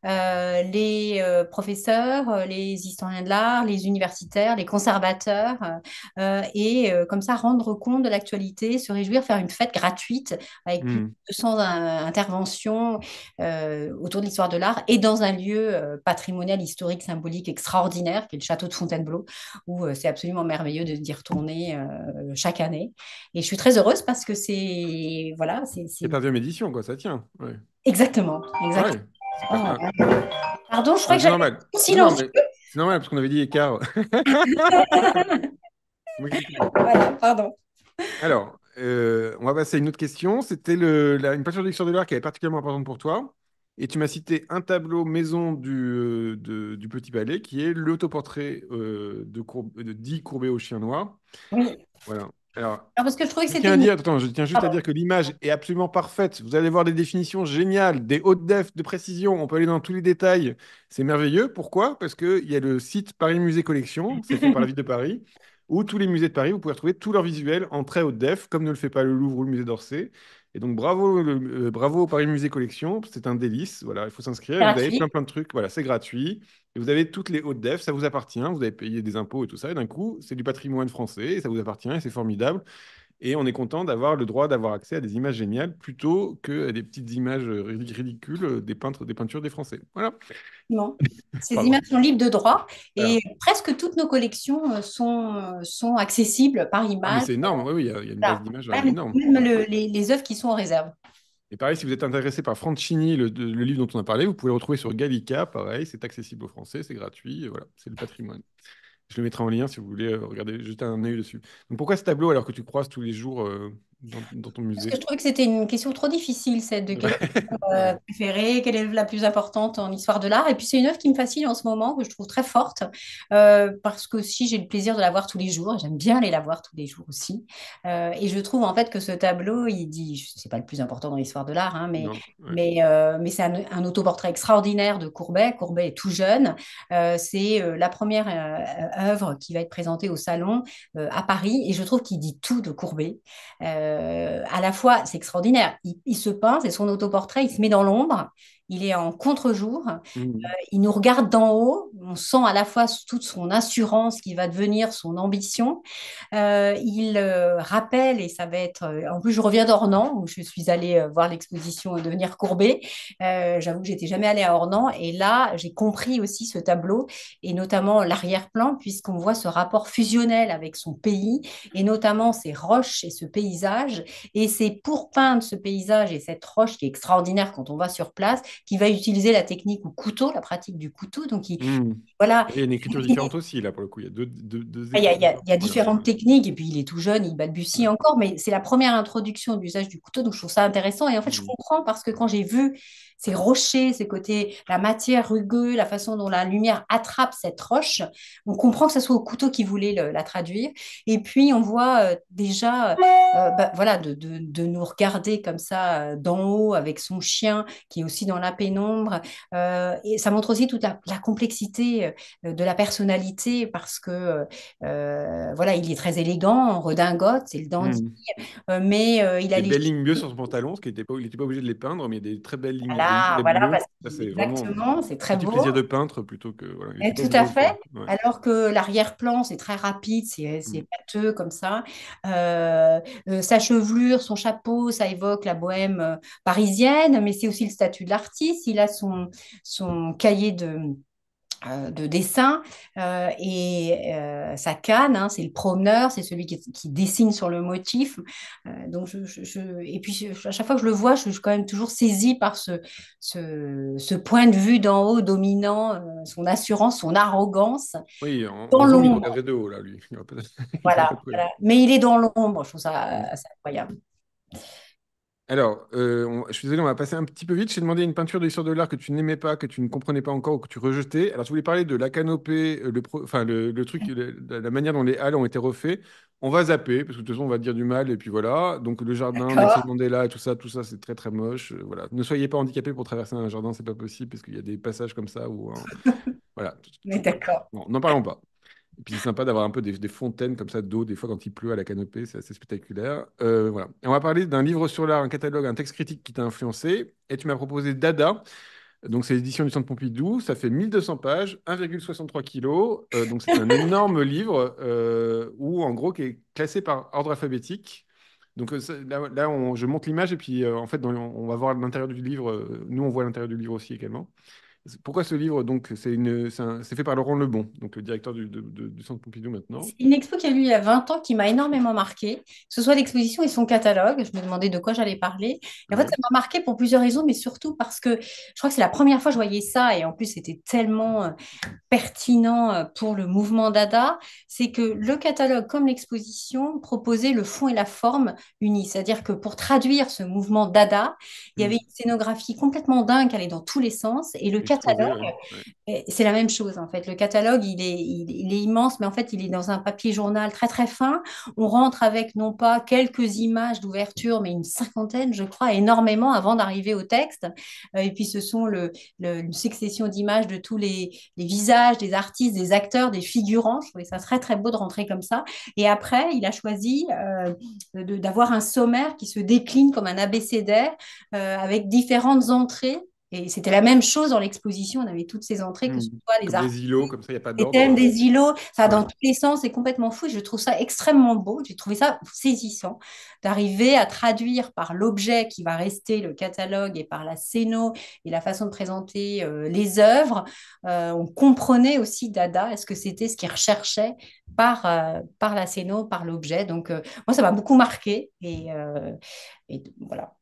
les professeurs, les historiens de l'art, les universitaires, les conservateurs, et comme ça rendre compte de l'actualité, se réjouir, faire une fête gratuite avec plus de Hmm. 200 interventions autour de l'histoire de l'art et dans un lieu patrimonial, historique, symbolique extraordinaire, qui est le château de Fontainebleau, où c'est absolument merveilleux d'y retourner chaque année. Et je suis très heureuse parce que c'est voilà, c'est 14e édition, quoi, ça tient. Ouais. exactement, exactement. Ouais, c'est pas. Oh, Ah, pardon, je crois non, que c'est j'avais normal. un Non, non, silence. mais c'est normal parce qu'on avait dit écart. Ne m'inquiétez pas. Voilà, pardon. Alors, on va passer à une autre question. C'était une peinture de l'histoire de l'art qui est particulièrement importante pour toi. Et tu m'as cité un tableau maison du Petit Palais qui est l'autoportrait de Guy Courbet au chien noir. Oui. Voilà. Alors, Alors, parce que je trouvais que je c'était tiens à une. dire, attends, je tiens juste à Pardon. dire que l'image est absolument parfaite. Vous allez voir des définitions géniales, des hautes def de précision. On peut aller dans tous les détails. C'est merveilleux. Pourquoi? Parce qu'il y a le site Paris Musée Collection, c'est fait par la ville de Paris, où tous les musées de Paris, vous pouvez retrouver tous leurs visuels en très haute def, comme ne le fait pas le Louvre ou le musée d'Orsay. Et donc, bravo, bravo au Paris Musée Collection. C'est un délice. Voilà, il faut s'inscrire. Et vous avez Gratuit. plein de trucs. Voilà, c'est gratuit. Et vous avez toutes les hautes def. Ça vous appartient. Vous avez payé des impôts et tout ça. Et d'un coup, c'est du patrimoine français. Et ça vous appartient. Et c'est formidable. Et on est content d'avoir le droit d'avoir accès à des images géniales plutôt que à des petites images ridicules des peintures des Français. Voilà. Non. Ces Pardon. images sont libres de droit et Voilà. presque toutes nos collections sont accessibles par Ah, mais image. c'est énorme. Oui, oui, il y a une base Voilà. d'images Même, énorme. même les œuvres qui sont en réserve. Et pareil, si vous êtes intéressé par Franchini, le livre dont on a parlé, vous pouvez le retrouver sur Gallica. Pareil, c'est accessible aux Français, c'est gratuit. Et voilà, c'est le patrimoine. Je le mettrai en lien si vous voulez regarder, jeter un œil dessus. Donc pourquoi ce tableau alors que tu croises tous les jours dans ton Parce que musée? je trouvais que c'était une question trop difficile, cette de quelle Ouais. préférée, quelle est la plus importante en histoire de l'art. Et puis c'est une œuvre qui me fascine en ce moment, que je trouve très forte, parce que si j'ai le plaisir de la voir tous les jours, j'aime bien aller la voir tous les jours aussi. Et je trouve en fait que ce tableau, il dit, c'est pas le plus important dans l'histoire de l'art, hein, Non, ouais. mais c'est un autoportrait extraordinaire de Courbet. Courbet est tout jeune. C'est la première œuvre qui va être présentée au Salon à Paris, et je trouve qu'il dit tout de Courbet. À la fois, c'est extraordinaire. Il se peint, c'est son autoportrait, il se met dans l'ombre, il est en contre-jour, Mhm. il nous regarde d'en haut, on sent à la fois toute son assurance qui va devenir son ambition. Il rappelle, et ça va être... en plus, je reviens d'Ornans, où je suis allée voir l'exposition Devenir courbé. J'avoue que j'étais jamais allée à Ornans, et là, j'ai compris aussi ce tableau, et notamment l'arrière-plan, puisqu'on voit ce rapport fusionnel avec son pays, et notamment ces roches et ce paysage. Et c'est pour peindre ce paysage et cette roche qui est extraordinaire quand on va sur place, qu'il va utiliser la technique au couteau, la pratique du couteau. Donc, Mhm. voilà, Et il y a une écriture différente aussi, là, pour le coup. Il y a deux il y a, écritures il y a- différentes. il y a Voilà. différentes techniques, et puis il est tout jeune, il balbutie Ouais. encore, mais c'est la première introduction de l'usage du couteau, donc je trouve ça intéressant. Et en fait, je Mhm. comprends parce que quand j'ai vu ces rochers, ces côtés, la matière rugueuse, la façon dont la lumière attrape cette roche, on comprend que ce soit au couteau qui voulait la traduire. Et puis, on voit déjà, voilà, de nous regarder comme ça d'en haut avec son chien qui est aussi dans la pénombre. Et ça montre aussi toute la complexité de la personnalité parce que voilà, il est très élégant en redingote, c'est le dandy, Hmm. mais il a Des les belles lignes bleues sur son pantalon, il n'était pas obligé de les peindre, mais il y a des très belles lignes, des voilà, traits voilà, bleus. parce Ça, que c'est vraiment exactement, c'est très petit beau. plaisir de peintre plutôt que. Voilà, il Et n'était pas tout à obligé, fait. quoi. Ouais. Alors que l'arrière-plan, c'est très rapide, Hmm. c'est pâteux comme ça. Euh, Sa chevelure, son chapeau, ça évoque la bohème parisienne, mais c'est aussi le statut de l'artiste. Il a son cahier de dessin et sa canne, hein, c'est le promeneur, c'est celui qui dessine sur le motif. Donc et puis à chaque fois que je le vois, je suis quand même toujours saisie par ce point de vue d'en haut dominant, son assurance, son arrogance Oui, dans en zoom, il te l'ombre. regarderait de haut, là, lui. Il aurait pas Voilà, de problème. voilà. Mais il est dans l'ombre, je trouve ça Hmm. assez incroyable. Alors, je suis désolé, on va passer un petit peu vite. Je t'ai demandé une peinture de l'histoire de l'art que tu n'aimais pas, que tu ne comprenais pas encore ou que tu rejetais. Alors, je voulais parler de la canopée, enfin, le truc, la manière dont les halles ont été refaits. On va zapper, parce que de toute façon, on va dire du mal, et puis voilà. Donc, le jardin, Nelson D'accord, Mandela, tout ça, c'est très, très moche. Voilà. Ne soyez pas handicapés pour traverser un jardin, c'est pas possible, parce qu'il y a des passages comme ça où, hein, voilà. mais d'accord. Bon, n'en parlons pas. Et puis c'est sympa d'avoir un peu des fontaines comme ça d'eau, des fois quand il pleut à la canopée, c'est assez spectaculaire. Voilà. Et on va parler d'un livre sur l'art, un catalogue, un texte critique qui t'a influencé. Et tu m'as proposé Dada, donc c'est l'édition du Centre Pompidou, ça fait 1200 pages, 1,63 kilos. Donc c'est un énorme livre où en gros qui est classé par ordre alphabétique. Donc là, je monte l'image et puis en fait on va voir l'intérieur du livre. Nous on voit l'intérieur du livre aussi également. Pourquoi ce livre? Donc, c'est fait par Laurent Lebon, donc le directeur du Centre Pompidou maintenant. C'est une expo qui a lieu il y a 20 ans qui m'a énormément marqué, que ce soit l'exposition et son catalogue. Je me demandais de quoi j'allais parler. Et en fait, Ouais. ça m'a marqué pour plusieurs raisons, mais surtout parce que je crois que c'est la première fois que je voyais ça. Et en plus, c'était tellement pertinent pour le mouvement Dada. C'est que le catalogue, comme l'exposition, proposait le fond et la forme unis. C'est-à-dire que pour traduire ce mouvement Dada, il y avait Hmm. une scénographie complètement dingue qui allait dans tous les sens. Et le Explosé, catalogue, ouais. Ouais. et c'est la même chose en fait. Le catalogue, il est immense, mais en fait, il est dans un papier journal très très fin. On rentre avec non pas quelques images d'ouverture, mais une cinquantaine, je crois, énormément avant d'arriver au texte. Et puis ce sont une succession d'images de tous les visages des artistes, des acteurs, des figurants. Je trouvais ça très très beau de rentrer comme ça. Et après, il a choisi d'avoir un sommaire qui se décline comme un abécédaire avec différentes entrées et c'était la même chose dans l'exposition. On avait toutes ces entrées, que Hmm. ce soit les Comme artistes, des îlots, comme ça, il n'y a pas les d'ordre. thèmes des îlots, enfin, Ouais. dans tous les sens, c'est complètement fou. Et je trouve ça extrêmement beau. J'ai trouvé ça saisissant d'arriver à traduire par l'objet qui va rester le catalogue et par la scéno et la façon de présenter les œuvres. On comprenait aussi Dada. Est-ce que c'était ce qu'il recherchait par la scéno, par l'objet. Donc, moi, ça m'a beaucoup marqué. Et voilà,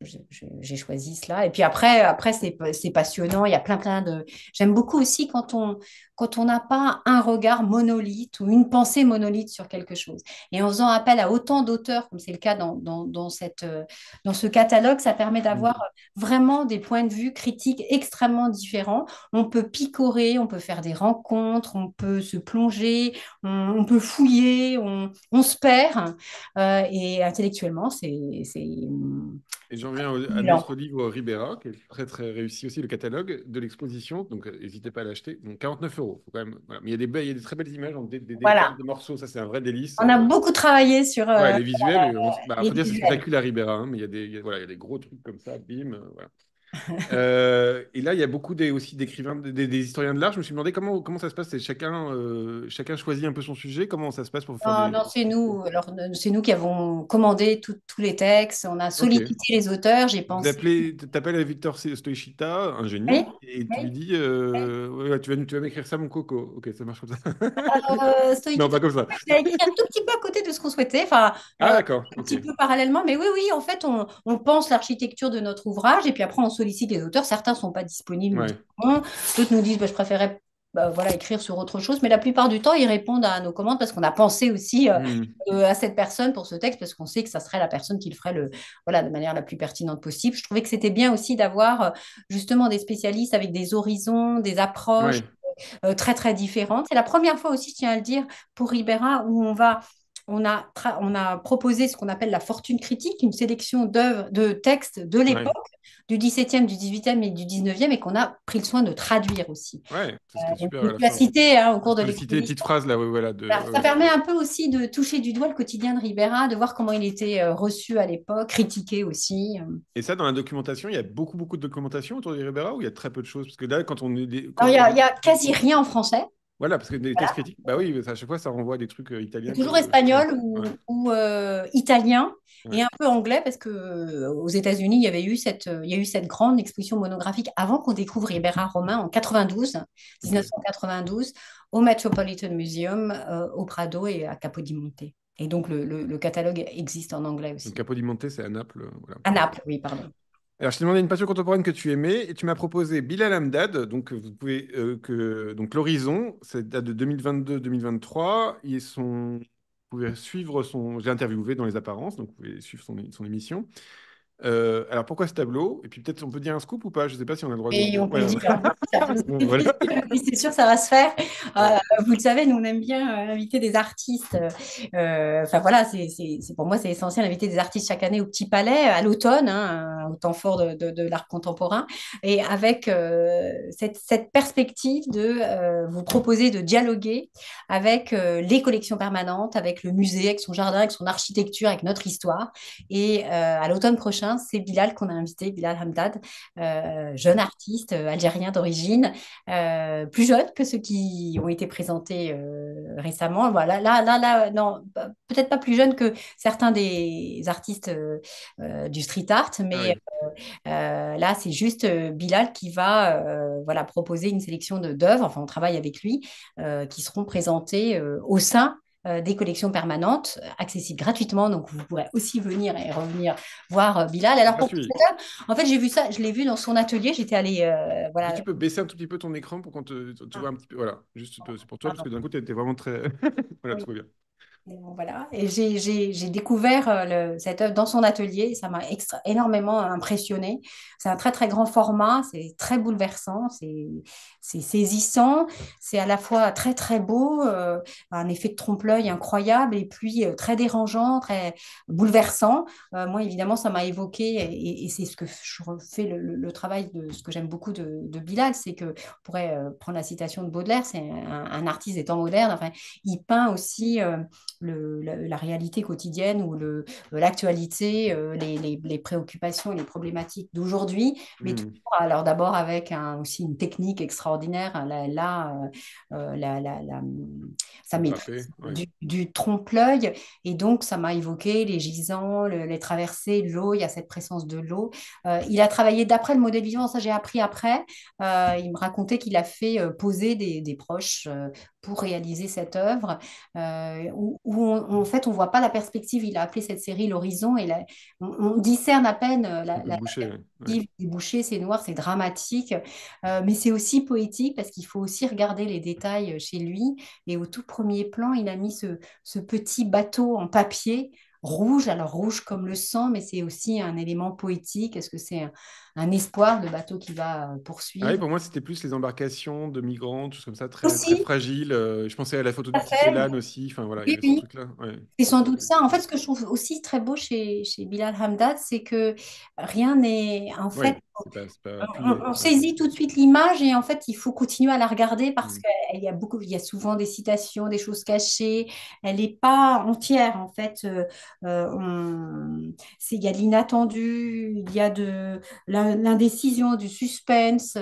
j'ai choisi cela. Et puis après c'est passionnant. Il y a plein de. J'aime beaucoup aussi quand on n'a pas un regard monolithe ou une pensée monolithe sur quelque chose. Et en faisant appel à autant d'auteurs, comme c'est le cas dans ce catalogue, ça permet Hmm. d'avoir vraiment des points de vue critiques extrêmement différents. On peut picorer, on peut faire des rencontres, on peut se plonger, on peut fouiller, on se perd. Et intellectuellement, Et j'en viens à stimulant. notre livre Ribera, qui est très très réussi aussi, le catalogue de l'exposition. Donc n'hésitez pas à l'acheter. Donc 49 euros. Faut quand même, voilà. Mais il y a des très belles images, des détails, Voilà. des morceaux. Ça, c'est un vrai délice. On a beaucoup travaillé sur Ouais, les visuels. Bah, les faut dire c'est visuels. spectaculaire Ribera, hein, mais voilà, il y a des gros trucs comme ça. Bim. Voilà. Et là, il y a beaucoup aussi d'écrivains, des historiens de l'art. Je me suis demandé comment ça se passe. C'est chacun choisit un peu son sujet. Comment ça se passe pour faire Non, des. non, c'est nous. Alors, c'est nous qui avons commandé tous les textes. On a Ok. sollicité les auteurs. J'ai pensé. T'appelles à Victor Stoichita, un Oui, génie, et tu lui oui. dis ouais, ouais, tu vas m'écrire ça, mon coco. Ok, ça marche comme ça. Non, Stoïque, pas comme ça. il a écrit un tout petit peu à côté de ce qu'on souhaitait, enfin, Ah, d'accord. un Ok. petit peu parallèlement, mais oui, oui, en fait, on pense l'architecture de notre ouvrage et puis après, on sollicite les auteurs. Certains ne sont pas disponibles, nous Ouais. disons. D'autres nous disent, bah, je préférais voilà, écrire sur autre chose, mais la plupart du temps, ils répondent à nos commandes parce qu'on a pensé aussi Hmm. à cette personne pour ce texte parce qu'on sait que ça serait la personne qui le ferait voilà, de manière la plus pertinente possible. Je trouvais que c'était bien aussi d'avoir justement des spécialistes avec des horizons, des approches Ouais. très très différentes. C'est la première fois aussi, je tiens à le dire, pour Ribera, où on va on a proposé ce qu'on appelle la fortune critique, une sélection d'œuvres, de textes de Ouais, l'époque, du 17e, du 18e et du 19e, et qu'on a pris le soin de traduire aussi. ouais, c'est ce qui est Donc, super à la tu as fin. cité hein, au cours de Je peux citer des petites l'exposition. phrases là, ouais, voilà, Voilà, ça permet un peu aussi de toucher du doigt le quotidien de Ribera, de voir comment il était reçu à l'époque, critiqué aussi. Et ça, dans la documentation, il y a beaucoup, beaucoup de documentation autour de Ribera ou il y a très peu de choses? Parce que là, quand on est. Alors, il y a quasi rien en français. Voilà, parce que des textes critiques, bah oui, à chaque fois, ça renvoie à des trucs C'est italiens toujours que je connais espagnol pas. Ouais, ou italien ouais. et un peu anglais parce que aux États-Unis, il y a eu cette grande exposition monographique avant qu'on découvre Ribera Romain en 92, Ok. 1992, au Metropolitan Museum, au Prado et à Capodimonte. Et donc le catalogue existe en anglais Donc, aussi. Capodimonte, c'est à Naples. Voilà. À Ok. Naples, oui, pardon. Alors, je t'ai demandé une passion contemporaine que tu aimais et tu m'as proposé Bilal Hamdad. Donc, vous pouvez. Donc, l'Horizon, ça date de 2022-2023. Vous pouvez suivre son. J'ai interviewé dans les apparences, donc vous pouvez suivre son émission. Alors, pourquoi ce tableau? Et puis, peut-être, on peut dire un scoop ou pas? Je ne sais pas si on a le droit de le Et dire. on peut Ouais, le dire. bon, voilà. C'est sûr, ça va se faire. Ouais. Vous le savez, nous, on aime bien inviter des artistes. Enfin, voilà, pour moi, c'est essentiel d'inviter des artistes chaque année au Petit Palais, à l'automne, hein, au temps fort de l'art contemporain. Et avec cette perspective de vous proposer de dialoguer avec les collections permanentes, avec le musée, avec son jardin, avec son architecture, avec notre histoire. Et à l'automne prochain, c'est Bilal qu'on a invité, Bilal Hamdad, jeune artiste algérien d'origine, plus jeune que ceux qui ont été présentés récemment. Voilà, non, peut-être pas plus jeune que certains des artistes du street art, Ah mais oui. là, c'est juste Bilal qui va voilà, proposer une sélection d'œuvres, enfin, on travaille avec lui, qui seront présentées au sein des collections permanentes, accessibles gratuitement. Donc, vous pourrez aussi venir et revenir voir Bilal. Alors, pour Gratuit. en fait, j'ai vu ça, je l'ai vu dans son atelier. J'étais allée, Est-ce que voilà. tu peux baisser un tout petit peu ton écran pour qu'on tu vois un petit peu. Voilà, juste c'est pour toi, parce que d'un coup, tu étais vraiment très. Voilà, Oui. trop bien. Et bon, voilà. Et j'ai découvert cette œuvre dans son atelier. Et ça m'a énormément impressionnée. C'est un très, très grand format. C'est très bouleversant. C'est saisissant. C'est à la fois très, très beau, un effet de trompe-l'œil incroyable, et puis très dérangeant, très bouleversant. Moi, évidemment, ça m'a évoqué, et c'est ce que je fais le travail de ce que j'aime beaucoup de Bilal, c'est que on pourrait prendre la citation de Baudelaire, c'est un artiste des temps modernes. Enfin, il peint aussi la réalité quotidienne ou l'actualité, les préoccupations et les problématiques d'aujourd'hui, mais toujours, Hmm. alors d'abord avec aussi une technique extraordinaire, hein, sa Drapé, maîtrise ouais. du trompe-l'œil, et donc ça m'a évoqué les gisants, les traversées, l'eau, il y a cette présence de l'eau. Il a travaillé d'après le modèle vivant, ça j'ai appris après. Il me racontait qu'il a fait poser des proches pour réaliser cette œuvre où en fait, on voit pas la perspective. Il a appelé cette série l'horizon et on discerne à peine Un peu la bouché, ouais. Ouais. perspective des bouchées. C'est noir, c'est dramatique, mais c'est aussi poétique parce qu'il faut aussi regarder les détails chez lui. Et au tout premier plan, il a mis ce petit bateau en papier rouge, alors rouge comme le sang, mais c'est aussi un élément poétique. Est-ce que c'est un espoir, le bateau qui va Ah oui, poursuivre? pour moi, c'était plus les embarcations de migrants, tout comme ça, très, très Aussi, fragiles. Je pensais à la photo tout du à petit fait. Célan aussi. Enfin, voilà, il y Oui, avait ce oui. truc-là. Ouais. C'est Ça, sans c'était. doute ça. En fait, ce que je trouve aussi très beau chez Bilal Hamdad, c'est que rien n'est, en fait, Oui, c'est pas appuyé. on Ouais. saisit tout de suite l'image et en fait, il faut continuer à la regarder parce Hmm. il y a souvent des citations, des choses cachées. Elle n'est pas entière, en fait. Il y a de l'inattendu, il y a de l'indécision, du suspense.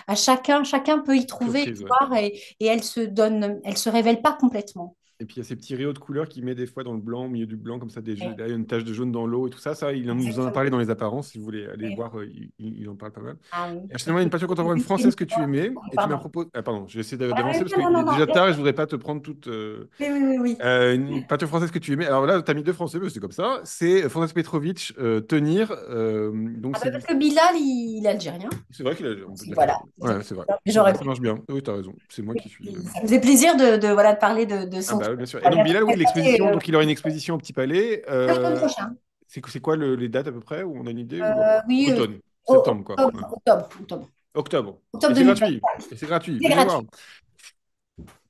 À chacun peut y trouver Surprise, une ouais. part et elle se révèle pas complètement. Et puis il y a ces petits rayons de couleurs qu'il met des fois dans le blanc, au milieu du blanc, comme ça, Ouais, là, il y a une tache de jaune dans l'eau et tout ça. Ça, nous en a exactement. parlé dans les apparences. Si vous voulez aller voir, il en parle pas mal. Ah oui. Et finalement, une passion contemporaine française que tu aimais, et tu m'as Pardon. proposé. Ah, pardon, je vais essayer Ah d'avancer oui, parce non, qu'il non, est non, déjà non. tard et je voudrais pas te prendre toute. Oui, oui, oui, oui. Une peinture française que tu aimais. Alors là, tu as mis deux français, mais c'est comme ça. C'est Francis Petrovic, Tenir. Donc Ah bah parce que Bilal, il est algérien. c'est vrai on peut Aussi, dire qu'il voilà. est. Ouais, c'est vrai. C'est vrai, J'aurais ça marche bien. Oui, tu as raison. C'est moi qui suis. Ça me faisait plaisir voilà, de parler de Ah son bah truc. oui, bien sûr. Et Il donc a Bilal, oui, présenté, l'exposition. Donc il aura une exposition au Petit Palais. l'automne prochain. C'est quoi les dates à peu près? Où on a une idée ou... Oui, Automne, septembre, quoi. Ouais. octobre, octobre. Octobre. Octobre Et c'est 2020. gratuit. Et c'est gratuit. C'est Venez voir. gratuit.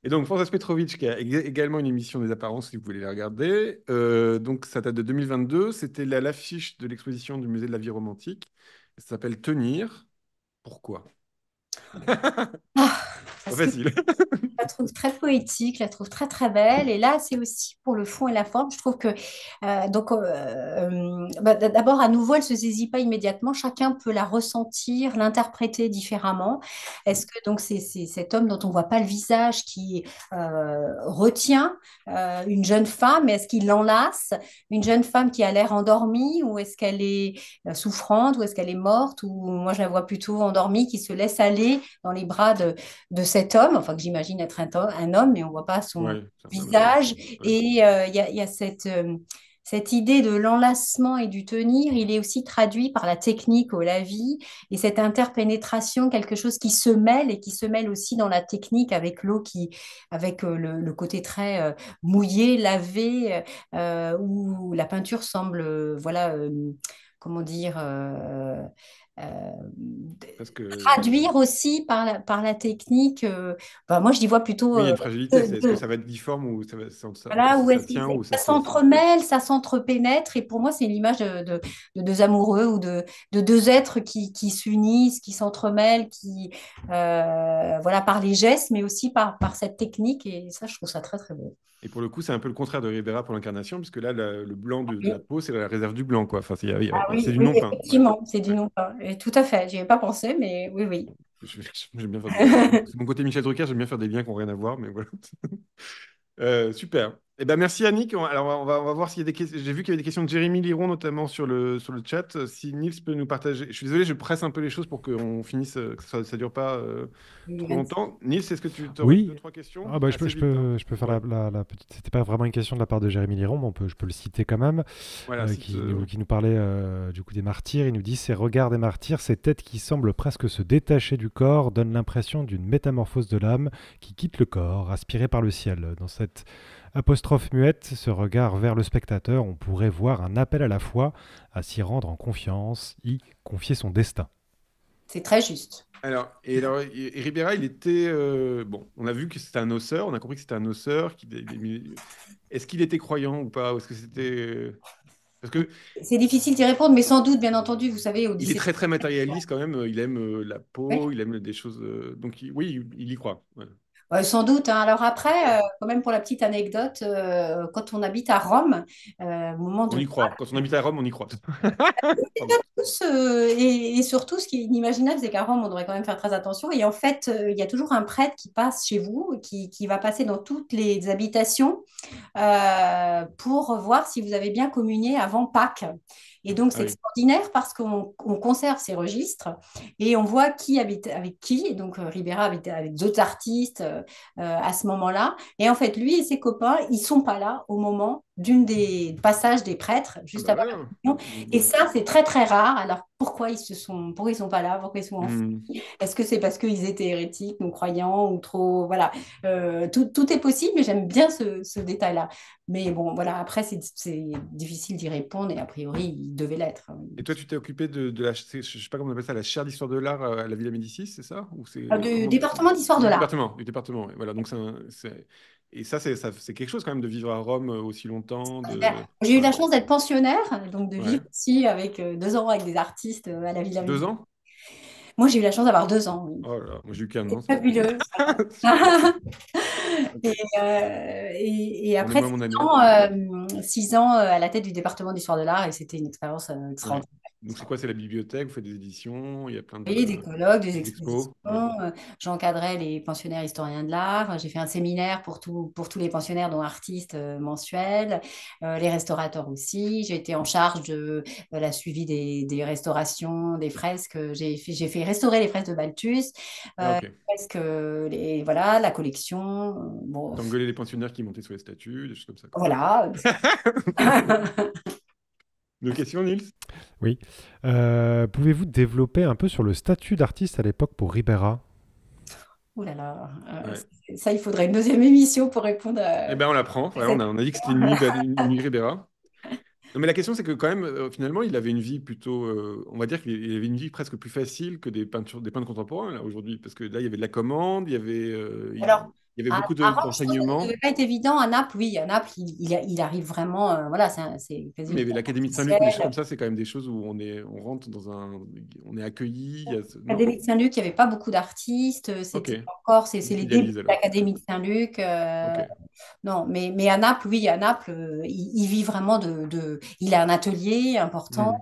Et donc, Frances Petrovic, qui a également une émission des apparences, si vous voulez la regarder. Donc, ça date de 2022. C'était l'affiche de l'exposition du Musée de la vie romantique. Ça s'appelle Tenir. Pourquoi? Ah, Pas parce que facile. je la trouve très poétique, je la trouve très très belle. Et là, c'est aussi pour le fond et la forme. Je trouve que d'abord à nouveau, elle se saisit pas immédiatement. Chacun peut la ressentir, l'interpréter différemment. Est-ce que donc c'est cet homme dont on voit pas le visage qui retient une jeune femme? Est-ce qu'il l'enlace? Une jeune femme qui a l'air endormie ou est-ce qu'elle est souffrante ou est-ce qu'elle est morte? Ou moi, je la vois plutôt endormie qui se laisse aller dans les bras de cet homme, enfin que j'imagine être un homme, mais on ne voit pas son Ouais, c'est un homme, visage. effectivement. Ouais. Et il y a cette idée de l'enlacement et du tenir, il est aussi traduit par la technique au la vie et cette interpénétration, quelque chose qui se mêle et qui se mêle aussi dans la technique avec l'eau avec le côté très mouillé, lavé, où la peinture semble, comment dire, euh, Parce que, traduire aussi par la technique. Moi, je dis vois plutôt oui, il y a une fragilité. Est-ce que de, ça va être difforme ou voilà, où ça est-ce que tient ou ça ça se laisse? s'entremêle, ça s'entrepénètre. Et pour moi, c'est l'image de deux amoureux ou de deux êtres qui s'unissent, qui s'entremêlent, voilà, par les gestes, mais aussi par cette technique. Et ça, je trouve ça très, très beau. Et pour le coup, c'est un peu le contraire de Ribera pour l'incarnation, puisque là, le blanc de la Oui, peau, c'est la réserve du blanc, quoi. Enfin, ah c'est oui, du oui, non peint. Voilà. effectivement, c'est du non-pas. Et tout à fait, j'y avais pas pensé, mais oui, oui. J'aime bien faire c'est mon côté Michel Drucker, j'aime bien faire des liens qui n'ont rien à voir, mais voilà. Super. Eh ben, merci Annick. Alors, on va voir s'il y a des questions. J'ai vu qu'il y avait des questions de Jérémy Liron, notamment sur le chat. Si Nils peut nous partager. Je suis désolé, je presse un peu les choses pour qu'on finisse, que ça dure pas trop longtemps. Nils, est-ce que tu aurais deux, Oui. trois questions? Ah bah, Assez vite, hein. je peux faire Ouais. la petite. C'était pas vraiment une question de la part de Jérémy Liron, mais je peux le citer quand même, Voilà, qui nous parlait du coup des martyrs. Il nous dit: ces regards des martyrs, ces têtes qui semblent presque se détacher du corps, donnent l'impression d'une métamorphose de l'âme qui quitte le corps, aspirée par le ciel. Dans cette apostrophe muette, ce regard vers le spectateur, on pourrait voir un appel à la foi, à s'y rendre en confiance, y confier son destin. C'est très juste. Et Ribera, il était bon. On a vu que c'était un osseur. On a compris que c'était un osseur. Est-ce qu'il était croyant ou pas? Ou est-ce que c'était parce que C'est difficile d'y répondre, mais sans doute, bien entendu, vous savez, au il est 17. très très matérialiste quand même. Il aime la Oui. peau, il aime des choses. Donc oui, il y croit. Ouais. Sans doute, hein. Alors après, quand même pour la petite anecdote, quand on habite à Rome, au moment On de y croit. Quand on habite à Rome, on y croit. Pardon. tous, et surtout, ce qui est inimaginable, c'est qu'à Rome, on devrait quand même faire très attention. Et en fait, il y a toujours un prêtre qui passe chez vous, qui va passer dans toutes les habitations pour voir si vous avez bien communié avant Pâques. Et donc, Ah c'est oui. extraordinaire parce qu'on conserve ces registres et on voit qui habite avec qui. Et donc, Ribera habitait avec d'autres artistes à ce moment-là. Et en fait, lui et ses copains, ils sont pas là au moment d'une des passages des prêtres, Ah juste bah avant la voilà. communion. Et ça, c'est très, très rare. Alors, pourquoi ils sont pas là? Pourquoi ils sont en Hmm. est-ce que c'est parce qu'ils étaient hérétiques, non croyants ou trop... Voilà. Tout est possible, mais j'aime bien ce détail-là. Mais bon, voilà, après, c'est difficile d'y répondre et a priori, il devait l'être. Et toi, tu t'es occupé de la, je sais pas comment on appelle ça, la chaire d'histoire de l'art à la Villa Médicis, c'est ça? Ou c'est Du comment département d'histoire de l'art. du département. Ouais. Voilà. Donc et ça, c'est quelque chose quand même de vivre à Rome aussi longtemps. J'ai eu Ouais. la chance d'être pensionnaire, donc de vivre Ouais. aussi avec 2 ans avec des artistes à la Villa Deux Médicis. ans? Moi, j'ai eu la chance d'avoir 2 ans, oui. Oh là là, moi j'ai eu qu'un an, C'est c'était terrible. fabuleux. Super. Ok. Et On est après moins mon année. 6 ans à la tête du département d'histoire de l'art, et c'était une expérience Ouais. extraordinaire. Donc c'est quoi? C'est la bibliothèque, vous faites des éditions, il y a plein Oui, des colloques, des des expositions. expos. Ouais. J'encadrais les pensionnaires historiens de l'art. J'ai fait un séminaire pour tous les pensionnaires, dont artistes mensuels, les restaurateurs aussi. J'ai été en charge de la suivi des restaurations, des fresques. J'ai fait restaurer les fresques de Balthus, Ah euh, ok. fresques, voilà, la collection. Bon, T'engueulais les pensionnaires qui montaient sur les statues, des choses comme ça, quoi. voilà. Deux questions, Nils? Oui. Pouvez-vous développer un peu sur le statut d'artiste à l'époque pour Ribera? Ouh là là, Ouais. ça, il faudrait une deuxième émission pour répondre Eh à ben on la prend. Voilà, cette on a dit que c'était une nuit Ribera. Non, mais la question, c'est que quand même, finalement, il avait une vie plutôt, on va dire qu'il avait une vie presque plus facile que des peintres contemporains là aujourd'hui, parce que là, il y avait de la commande, il y avait, question. Il y avait À, beaucoup à Rome, je trouvais que ça ne d'enseignements. devait pas être évident. À Naples, oui, à Naples, il arrive vraiment, voilà, c'est Mais quasiment l'Académie de Saint-Luc ou des choses comme officiel. ça, c'est quand même des choses où on rentre dans un, on est accueilli. Non? L'Académie de Saint-Luc, il n'y avait pas beaucoup d'artistes. Ok. C'était encore, c'est Ils les débuts s'idéalisent de alors. l'Académie de Saint-Luc. Ok. Non, mais à Naples, oui, à Naples, il vit vraiment il a un atelier important.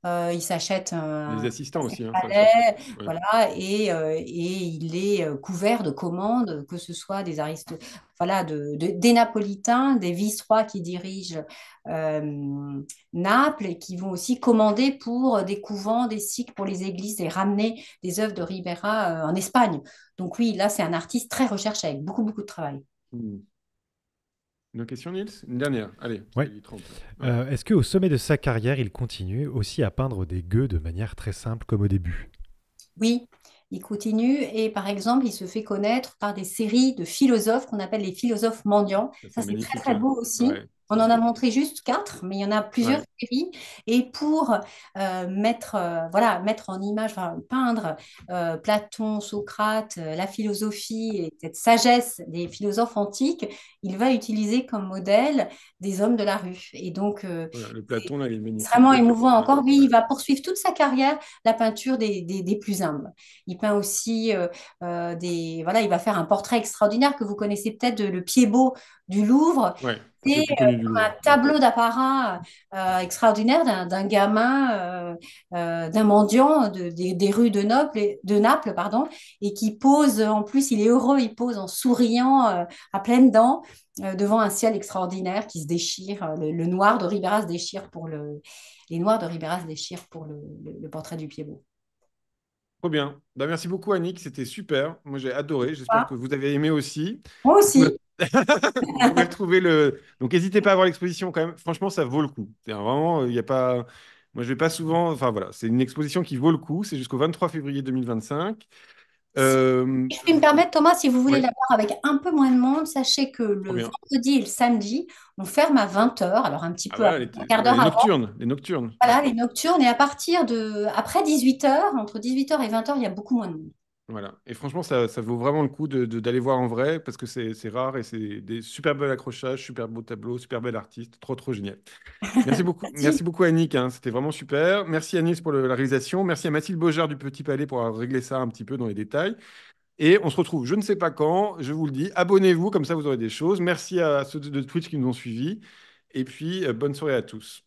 Hmm. Il s'achète Les un assistants aussi, hein, ça cherche. palais, Ouais. voilà, et il est couvert de commandes, que ce soit voilà, des Napolitains, des vice-rois qui dirigent Naples et qui vont aussi commander pour des couvents, des cycles pour les églises et ramener des œuvres de Ribera en Espagne. Donc oui, là, c'est un artiste très recherché avec beaucoup, beaucoup de travail. Hmm. Une autre question, Nils? Une dernière. Allez, Ouais. il est 30. Ouais. Est-ce qu'au sommet de sa carrière, il continue aussi à peindre des gueux de manière très simple comme au début? Oui, il continue et par exemple, il se fait connaître par des séries de philosophes qu'on appelle les philosophes mendiants. Ça, Ça, c'est c'est très, magnifique, très hein. beau aussi. Ouais, On ça, en a c'est. montré juste quatre, mais il y en a plusieurs Ouais. séries. Et pour voilà, mettre en image, enfin, peindre Platon, Socrate, la philosophie et cette sagesse des philosophes antiques, il va utiliser comme modèle des hommes de la rue. Et donc, Voilà, le Platon, là, il est c'est vraiment magnifique. émouvant Ouais, encore. Oui, ouais. il va poursuivre toute sa carrière la peinture des plus humbles. Il peint aussi voilà, il va faire un portrait extraordinaire que vous connaissez peut-être, le Pied-Beau du Louvre. Ouais, c'est le C'est plus connu du un Louvre. Ouais. tableau d'apparat extraordinaire d'un gamin, d'un mendiant des rues de Naples, pardon, et qui pose, en plus, il est heureux, il pose en souriant à pleines dents devant un ciel extraordinaire qui se déchire. Le noir de Ribera se déchire les noirs de Ribera se déchirent pour le portrait du Pied-Beau. Trop bien. Bah, merci beaucoup, Annick. C'était super. Moi, j'ai adoré. J'espère Ah, que vous avez aimé aussi. moi Vous pouvez, aussi. vous pouvez retrouver le. Donc, n'hésitez pas à voir l'exposition quand même. Franchement, ça vaut le coup. C'est vraiment, il n'y a pas. Moi, je vais pas souvent. Enfin, voilà. C'est une exposition qui vaut le coup. C'est jusqu'au 23 février 2025. Si Euh... je puis me permettre, Thomas, si vous voulez Oui, la voir avec un peu moins de monde, sachez que trop le bien. vendredi et le samedi, on ferme à 20 heures, alors un petit Ah, peu voilà, un quart ouais, d'heure les avant. nocturnes. Les nocturnes. Ouais. Voilà, les nocturnes. Et à partir après 18 heures, entre 18 heures et 20 heures, il y a beaucoup moins de monde. Voilà. Et franchement, ça vaut vraiment le coup d'aller voir en vrai parce que c'est rare et c'est des super bels accrochages, super beaux tableaux, super bel artiste. Trop, trop génial. Merci. Merci beaucoup Annick, hein, c'était vraiment super. Merci Anis pour la réalisation. Merci à Mathilde Beaujard du Petit Palais pour avoir réglé ça un petit peu dans les détails. Et on se retrouve, je ne sais pas quand, je vous le dis. Abonnez-vous, comme ça vous aurez des choses. Merci à ceux de Twitch qui nous ont suivis. Et puis, bonne soirée à tous.